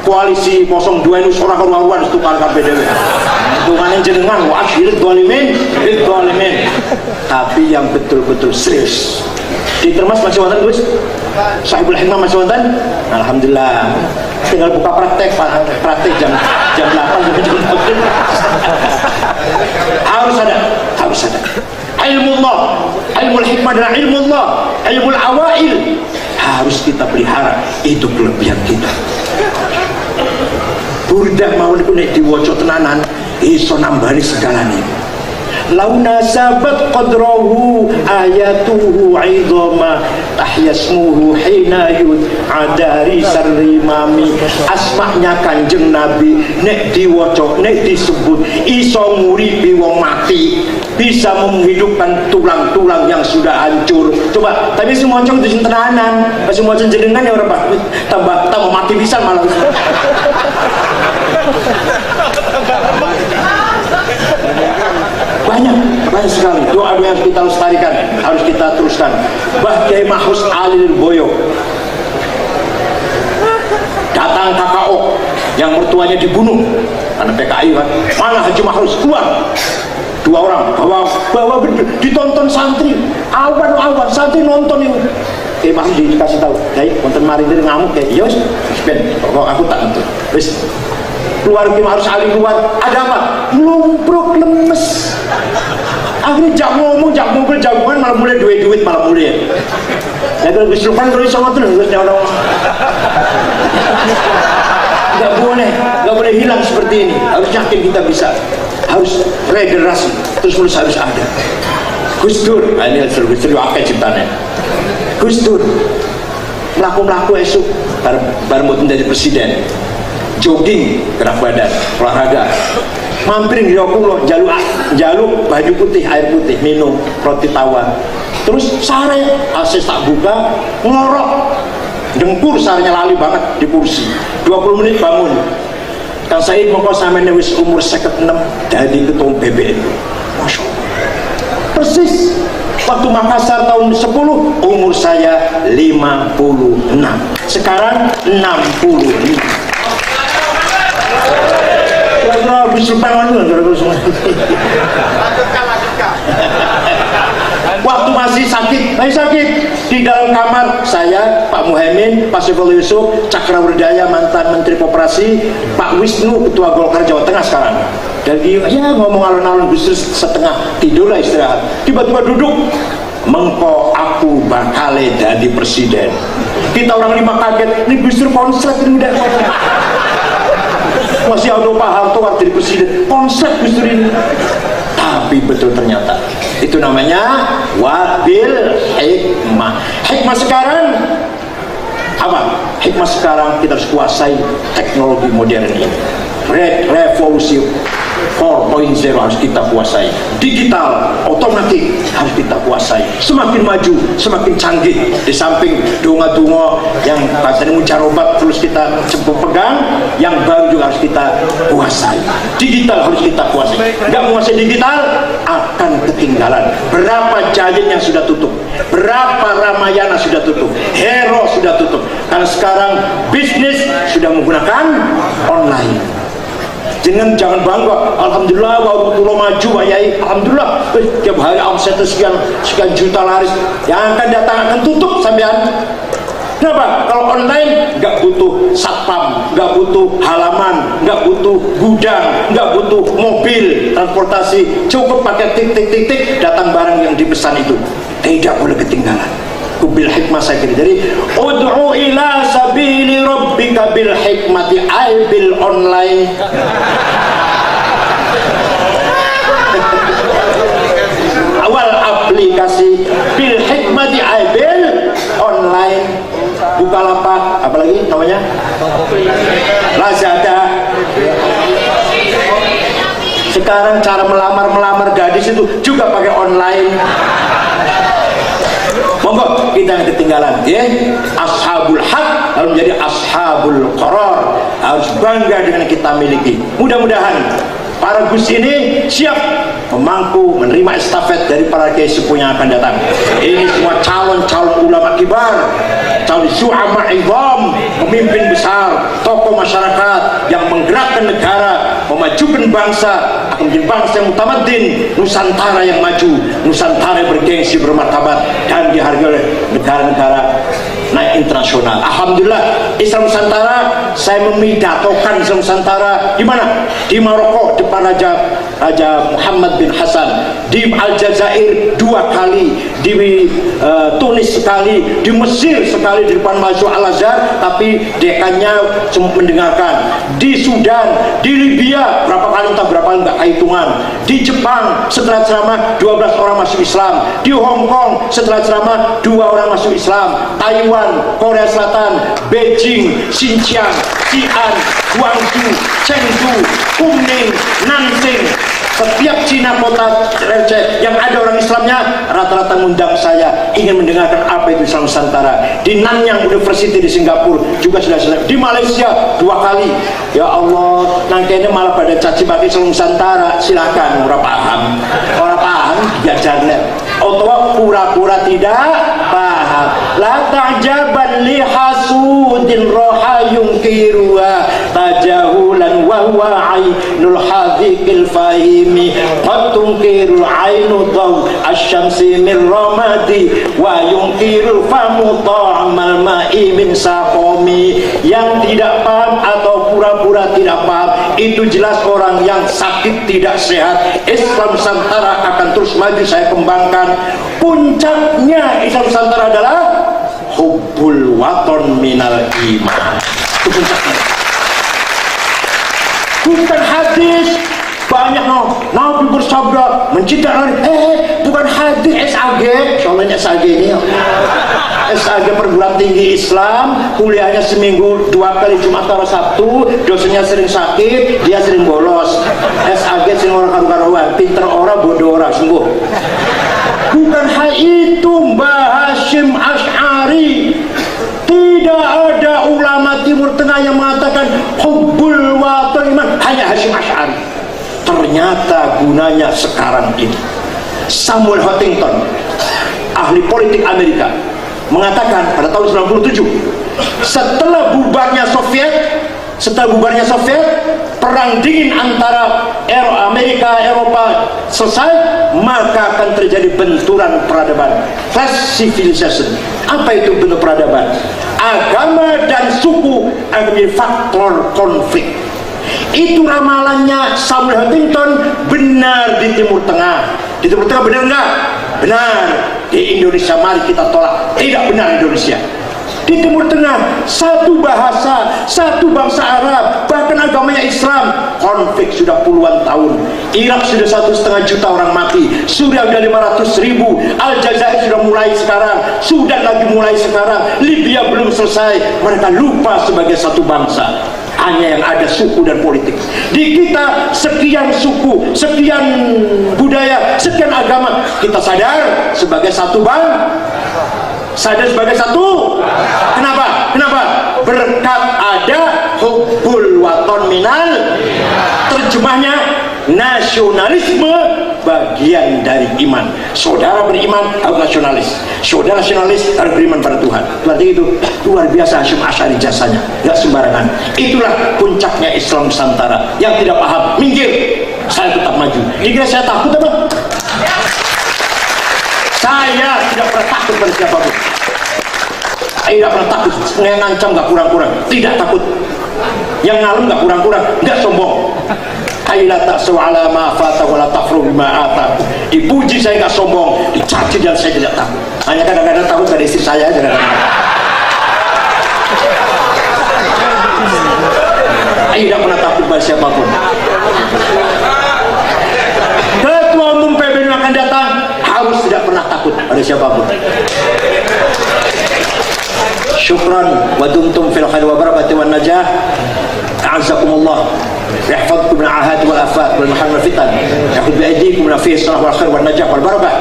Koalisi 02 ini seorang karuan tukar KPDW. Tunganin jenengan wasyilul dzalimin bid dzalimin. Tapi yang betul-betul serius. Di Termas masih wonten Gus? Sahibul Hikmah masih wonten? Alhamdulillah. Tinggal buka praktek jam 8 sampai jam 9. Harus ada. Ilmullah, ilmul hikmah adalah ilmullah, ilmul awail. Harus kita pelihara, itu kelebihan kita. Burdah mau nek diwaca tenanan iso nambani segalane. Launa sabat qadrahu ayatuhu idhama tahyasmuhu hina yud adari sarrimami. Asma'nya Kanjeng Nabi nek diwaca nek disebut iso nguripi wong mati, bisa menghidupkan tulang-tulang yang sudah hancur. Coba tapi semua maca itu tenanan, pas maca jenengan ya ora tambah mati bisa malah. banyak sekali doa yang kita lestarikan, harus kita teruskan. Mbah Kiai Mahfuz Ali Lirboyo datang KKO yang mertuanya dibunuh karena PKI kan. Mana Haji Mahfuz keluar, 2 orang bawa ditonton santri, awan santri nonton itu. Kiai Mahfuz dikasih tahu, Kiai nonton mari dari ngamuk kayak yos ben pokok aku tak nonton wis. Keluar Kiai Mahfuz Ali keluar, ada apa? Lumpruk lemes. Akhirnya jak ngomong, jak mobil, jagungan malah mulai duit malah mulai. Ya kalau Gus Lukman terus sama terus orang nggak boleh hilang seperti ini. Harus yakin kita bisa, harus regenerasi terus harus ada. Gus Dur, ini Gus Dur akeh ciptane. Gus Dur melaku esok baru mau menjadi presiden. Jogging gerak badan, olahraga, mampir di Pulau jaluk baju putih, air putih, minum roti tawar, terus sare akses tak buka, ngorok dengkur, sarenya lali banget di kursi, 20 menit bangun. Kang Said mongko sampeyan wis umur 56 jadi ketua PBNU. Masya Allah, persis waktu Makassar tahun 10 umur saya 56, sekarang 65. Astagfirullah, bismillahirrahmanirrahim. Waktu masih sakit di dalam kamar saya, Pak Muhaimin, Pak Saifullah Yusuf, Cakrawardaya mantan Menteri Koperasi, Pak Wisnu Ketua Golkar Jawa Tengah sekarang. Dan dia ngomong alon-alon Gus Dur setengah tidur lah istirahat. Tiba-tiba duduk, mengko aku bakal jadi presiden. Kita orang lima kaget, ini Gus Dur konslet ini udah. Masih ada Pak Harto waktu jadi presiden, konslet Gus Dur ini. Tapi betul ternyata itu namanya wabil hikmah. Hikmah sekarang apa? Hikmah sekarang kita harus kuasai teknologi modern ini. Revolusi 4.0 harus kita kuasai. Digital, otomatis harus kita kuasai. Semakin maju, semakin canggih. Di samping donga-donga yang katanya mujarobat terus kita pegang, yang baru juga harus kita kuasai. Digital harus kita kuasai. Nggak menguasai digital akan ketinggalan. Berapa Giant yang sudah tutup, berapa Ramayana sudah tutup, Hero sudah tutup. Karena sekarang bisnis sudah menggunakan online. Jangan bangga, alhamdulillah warung pulau maju Pak Yai, alhamdulillah tiap hari omset sekian juta laris. Yang akan datang akan tutup sampean. Kenapa? Kalau online nggak butuh satpam, nggak butuh halaman, nggak butuh gudang, nggak butuh mobil transportasi, cukup pakai tik datang barang yang dipesan itu. Tidak boleh ketinggalan. Bil hikmah saya kira. Jadi ud'u ila sabili rabbika bil hikmati ay bil online. Awal aplikasi bil hikmati ay bil online. Bukalapak, apalagi namanya? Lazada. Sekarang cara melamar gadis itu juga pakai online. Monggo kita yang ketinggalan, ya. Ashabul haq lalu menjadi ashabul qarar, harus bangga dengan yang kita miliki. Mudah-mudahan para Gus ini siap memangku menerima estafet dari para kiai sepuh yang akan datang. Ini semua calon-calon ulama kibar, calon syu'ama idham, pemimpin besar, tokoh masyarakat yang menggerakkan negara, memajukan bangsa, akan menjadi bangsa yang mutamadin, Nusantara yang maju, Nusantara yang bergengsi, bermartabat dan dihargai oleh negara-negara naik internasional. Alhamdulillah, Islam Nusantara, saya memidatokan Islam Nusantara di mana? Di Maroko depan Raja Muhammad bin Hasan, di Aljazair 2 kali, di Tunis sekali, di Mesir sekali di depan Masjid Al-Azhar, tapi dekannya cuma mendengarkan. Di Sudan, di Libya berapa kali entah berapa kali nggak hitungan. Di Jepang setelah ceramah 12 orang masuk Islam. Di Hong Kong setelah ceramah 2 orang masuk Islam. Taiwan, Korea Selatan, Beijing, Xinjiang, Xi'an, Guangzhou, Chengdu, Kunming, Nanjing. Setiap Cina kota receh yang ada orang Islamnya rata-rata mengundang saya ingin mendengarkan apa itu Islam Nusantara. Di Nanyang University di Singapura juga sudah selesai. Di Malaysia 2 kali. Ya Allah, nangkene malah pada caci maki Islam Nusantara. Silakan, orang paham diajarnya. Atau pura-pura tidak paham. La ta'jaban li hasudin roha yungkiruha tajahulan wa huwa ainul hadhikil fahimi qad tunkirul ainu daw asyamsi min ramadi wa yungkirul famu ta'amal ma'i min saqami. Yang tidak paham atau pura-pura tidak paham itu jelas orang yang sakit tidak sehat. Islam Nusantara akan terus maju, saya kembangkan. Puncaknya Islam Nusantara adalah hubbul waton minal iman. Itu puncaknya. Bukan hadis. Banyak Nabi bersabda mencintai bukan hadis. SAG, soalnya SAG ini SAG perguruan tinggi Islam, kuliahnya seminggu 2 kali Jumat atau Sabtu, dosennya sering sakit, dia sering bolos. SAG sering orang karu-karuan, pinter orang, bodoh orang, sembuh. Bukan hal itu Mbah Hashim Asy'ari. Tidak ada ulama Timur Tengah yang mengatakan hubbul waton iman, hanya Hashim Asy'ari. Ternyata gunanya sekarang ini. Samuel Huntington, ahli politik Amerika, mengatakan pada tahun 97 setelah bubarnya Soviet, perang dingin antara Amerika Eropa selesai, maka akan terjadi benturan peradaban, class civilization. Apa itu bentuk peradaban? Agama dan suku akan menjadi faktor konflik. Itu ramalannya Samuel Huntington benar di Timur Tengah. Di Timur Tengah benar enggak? Benar. Di Indonesia mari kita tolak, tidak benar Indonesia. Di Timur Tengah satu bahasa, satu bangsa Arab, bahkan agamanya Islam. Konflik sudah puluhan tahun. Irak sudah 1,5 juta orang mati, Suriah sudah 500.000, Aljazair sudah mulai sekarang, Sudan lagi mulai sekarang, Libya belum selesai. Mereka lupa sebagai satu bangsa. Hanya yang ada suku dan politik. Di kita sekian suku, sekian budaya, sekian agama. Kita sadar sebagai satu sadar sebagai satu. Kenapa? Kenapa? Berkat ada hubbul waton minal. Terjemahnya nasionalisme bagian dari iman. Saudara beriman harus nasionalis. Saudara nasionalis harus beriman pada Tuhan. Berarti itu luar biasa Hasyim Asy'ari jasanya, nggak sembarangan. Itulah puncaknya Islam Nusantara. Yang tidak paham minggir, saya tetap maju. Dikira saya takut apa? Saya tidak pernah takut pada siapapun. Saya tidak pernah takut. Yang ngancam nggak kurang-kurang, tidak takut. Yang ngalem nggak kurang-kurang, nggak sombong. Aila ta'su ala ma fata wa la tafru bima ata. Dipuji saya nggak sombong, dicaci dan saya tidak takut. Hanya kadang-kadang takut pada istri saya aja. Saya tidak pernah takut pada siapapun. Ketua Umum PBNU akan datang, harus tidak pernah takut pada siapapun. Syukran wa dumtum fil khair wa barakati wan najah. A'azzakumullah. يحفظكم من العاهات والآفات والمحن والفتن، يأخذ بأيديكم من فيه الصلاح والخير والنجاح والبركة.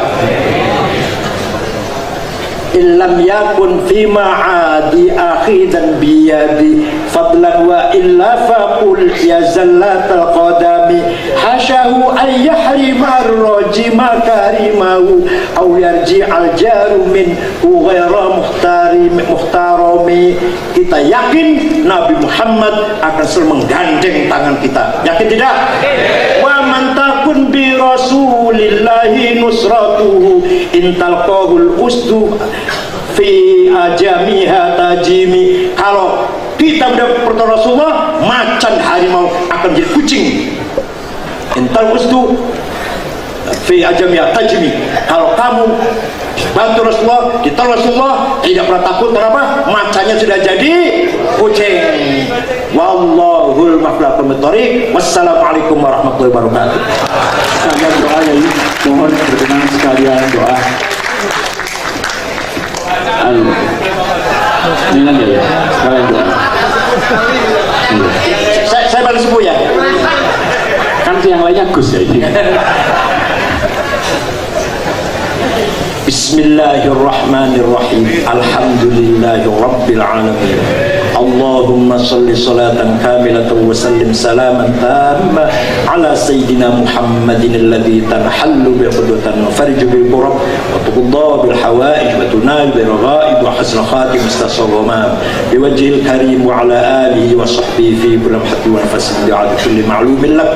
إن لم يكن في معادي أخيذا بيدي فضلا وإلا فقل يا زلات القدم حاشاه أن يحرم الرجم كريمه أو يرجع الجار منه غير محترم. Kita yakin Nabi Muhammad akan selalu menggandeng tangan kita. Yakin tidak? Wa man takun bi rasulillahi nusratuhu in talqahul usdu fi ajamiha tajimi. Kalau kita mendapat pertolongan Rasulullah, macan harimau akan jadi kucing. Intal usdu fi ajamiha tajimi. Kalau kamu bantu Rasulullah, ditolong Rasulullah, tidak pernah takut. Kenapa? Macannya sudah jadi kucing. Wallahul muwaffiq. Wassalamualaikum warahmatullahi wabarakatuh.
Sekalian doa ya, mohon berkenan sekalian doa. Ini aja ya, sekalian doa.
Saya balik sepuh ya.
Kan yang lainnya Gus ya ini.
Bismillahirrahmanirrahim. Alhamdulillahi rabbil alamin. Allahumma salli salatan kamilatan wa sallim salaman tamma ala sayyidina Muhammadin alladhi tanhallu bi qudwatan wa farju bil kurab wa tuqda bil hawaij wa tunal bil raghaib wa hasna khatim mustasawama bi wajhil karim wa ala alihi wa sahbihi fi kulli haqqin wa nafsin bi'ad kulli ma'lumin lak.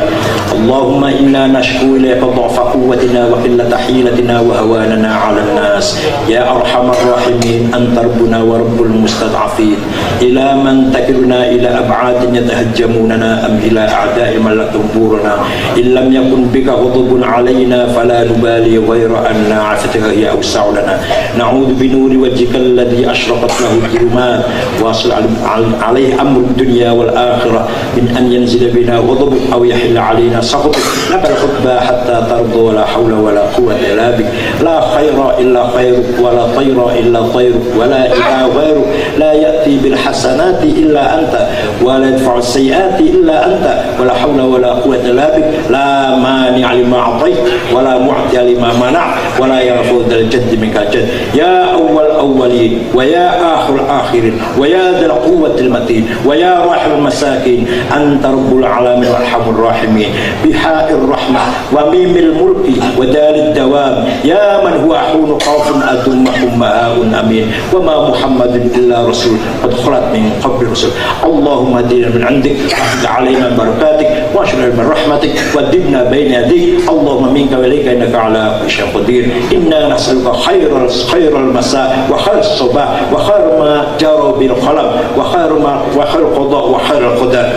Allahumma inna nashku ilayka dha'fa quwwatina wa qillata hilatina wa hawanana 'ala an-nas ya arhamar rahimin anta rabbuna wa rabbul mustad'afin ila من تكلنا إلى أبعاد يتهجموننا أم إلى أعداء ملك أمورنا إن لم يكن بك غضب علينا فلا نبالي غير أن عفتك هي أوسع لنا نعوذ بنور وجهك الذي أشرقت له الظلمات واصل عليه أمر الدنيا والآخرة من أن ينزل بنا غضبك أو يحل علينا سخطك لك الحب حتى ترضى ولا حول ولا قوة إلا بك لا خير إلا خيرك ولا طير إلا طيرك ولا إله غيرك لا يأتي بالحسنات إلا أنت ولا يدفع السيئات إلا أنت ولا حول ولا قوة إلا بك لا مانع لما أعطيت ولا معطي لما منعت ولا ينفع ذا الجد منك الجد يا أول الأولين ويا آخر الآخرين ويا ذا القوة المتين ويا راحم المساكين أنت رب العالمين وأرحم الراحمين بحاء الرحمة وميم الملك ودال الدوام يا من هو حون خوف أتم أمهاء أمين وما محمد إلا رسول قد خلت من من قبل الرسل اللهم اهدنا من عندك واحفظ علينا من بركاتك واشرنا من رحمتك وددنا بين يديك اللهم منك واليك انك على كل شيء قدير انا نسالك خير المساء وخير الصباح وخير ما جرى بالقلم وخير القضاء وخير القدر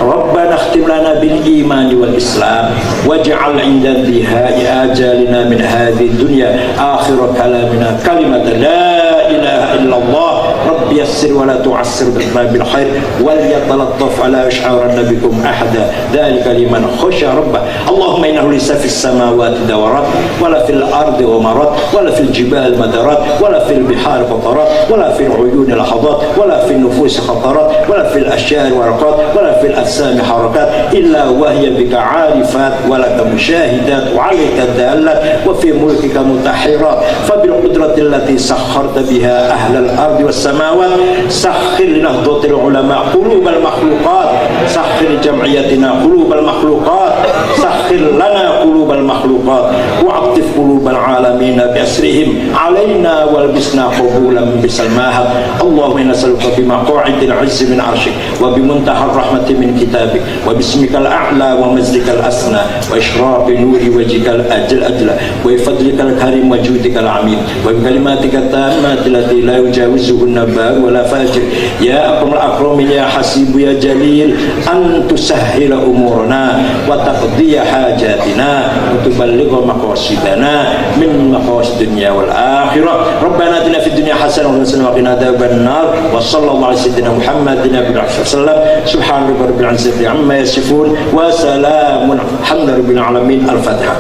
ربنا اختم لنا بالايمان والاسلام واجعل عند انتهاء اجالنا من هذه الدنيا اخر كلامنا كلمه لا اله الا الله رب يسر ولا تعسر بالخير وليتلطف على يشعرن بكم احدا ذلك لمن خشى ربه اللهم انه ليس في السماوات دورات ولا في الارض غمرات ولا في الجبال مدرات ولا في البحار قطرات ولا في العيون لحظات ولا في النفوس خطرات ولا في الاشجار ورقات ولا في الاجسام حركات الا وهي بك عارفات ولك مشاهدات وعليك دالات وفي ملكك متحرات فبالقدرة التي سخرت بها اهل الارض والسماوات سخر لنهضة العلماء قلوب المخلوقات سخر جمعيتنا قلوب المخلوقات سخر لنا قلوب المخلوقات وعطف قلوب العالمين بأسرهم علينا والبسنا قبولا بسلماها اللهم إنا نسألك بمقاعد العز من عرشك وبمنتهى الرحمة من كتابك وباسمك الأعلى ومجدك الأسنى وإشراق نور وجهك الأجل وبفضلك الكريم وجودك العميد وبكلماتك التامات التي لا يجاوزهن بار ولا فاجر يا أكرم الأكرمين يا حسيب يا جليل أن تسهل أمورنا وتقضي حاجاتنا وتبلغ مقاصدنا من مقاصد الدنيا والآخرة ربنا آتنا في الدنيا حسنة وقنا عذاب النار وصلى الله على سيدنا محمد النبي وسلم سبحان ربك رب العزة عما يصفون وسلام الحمد لله رب العالمين الفاتحة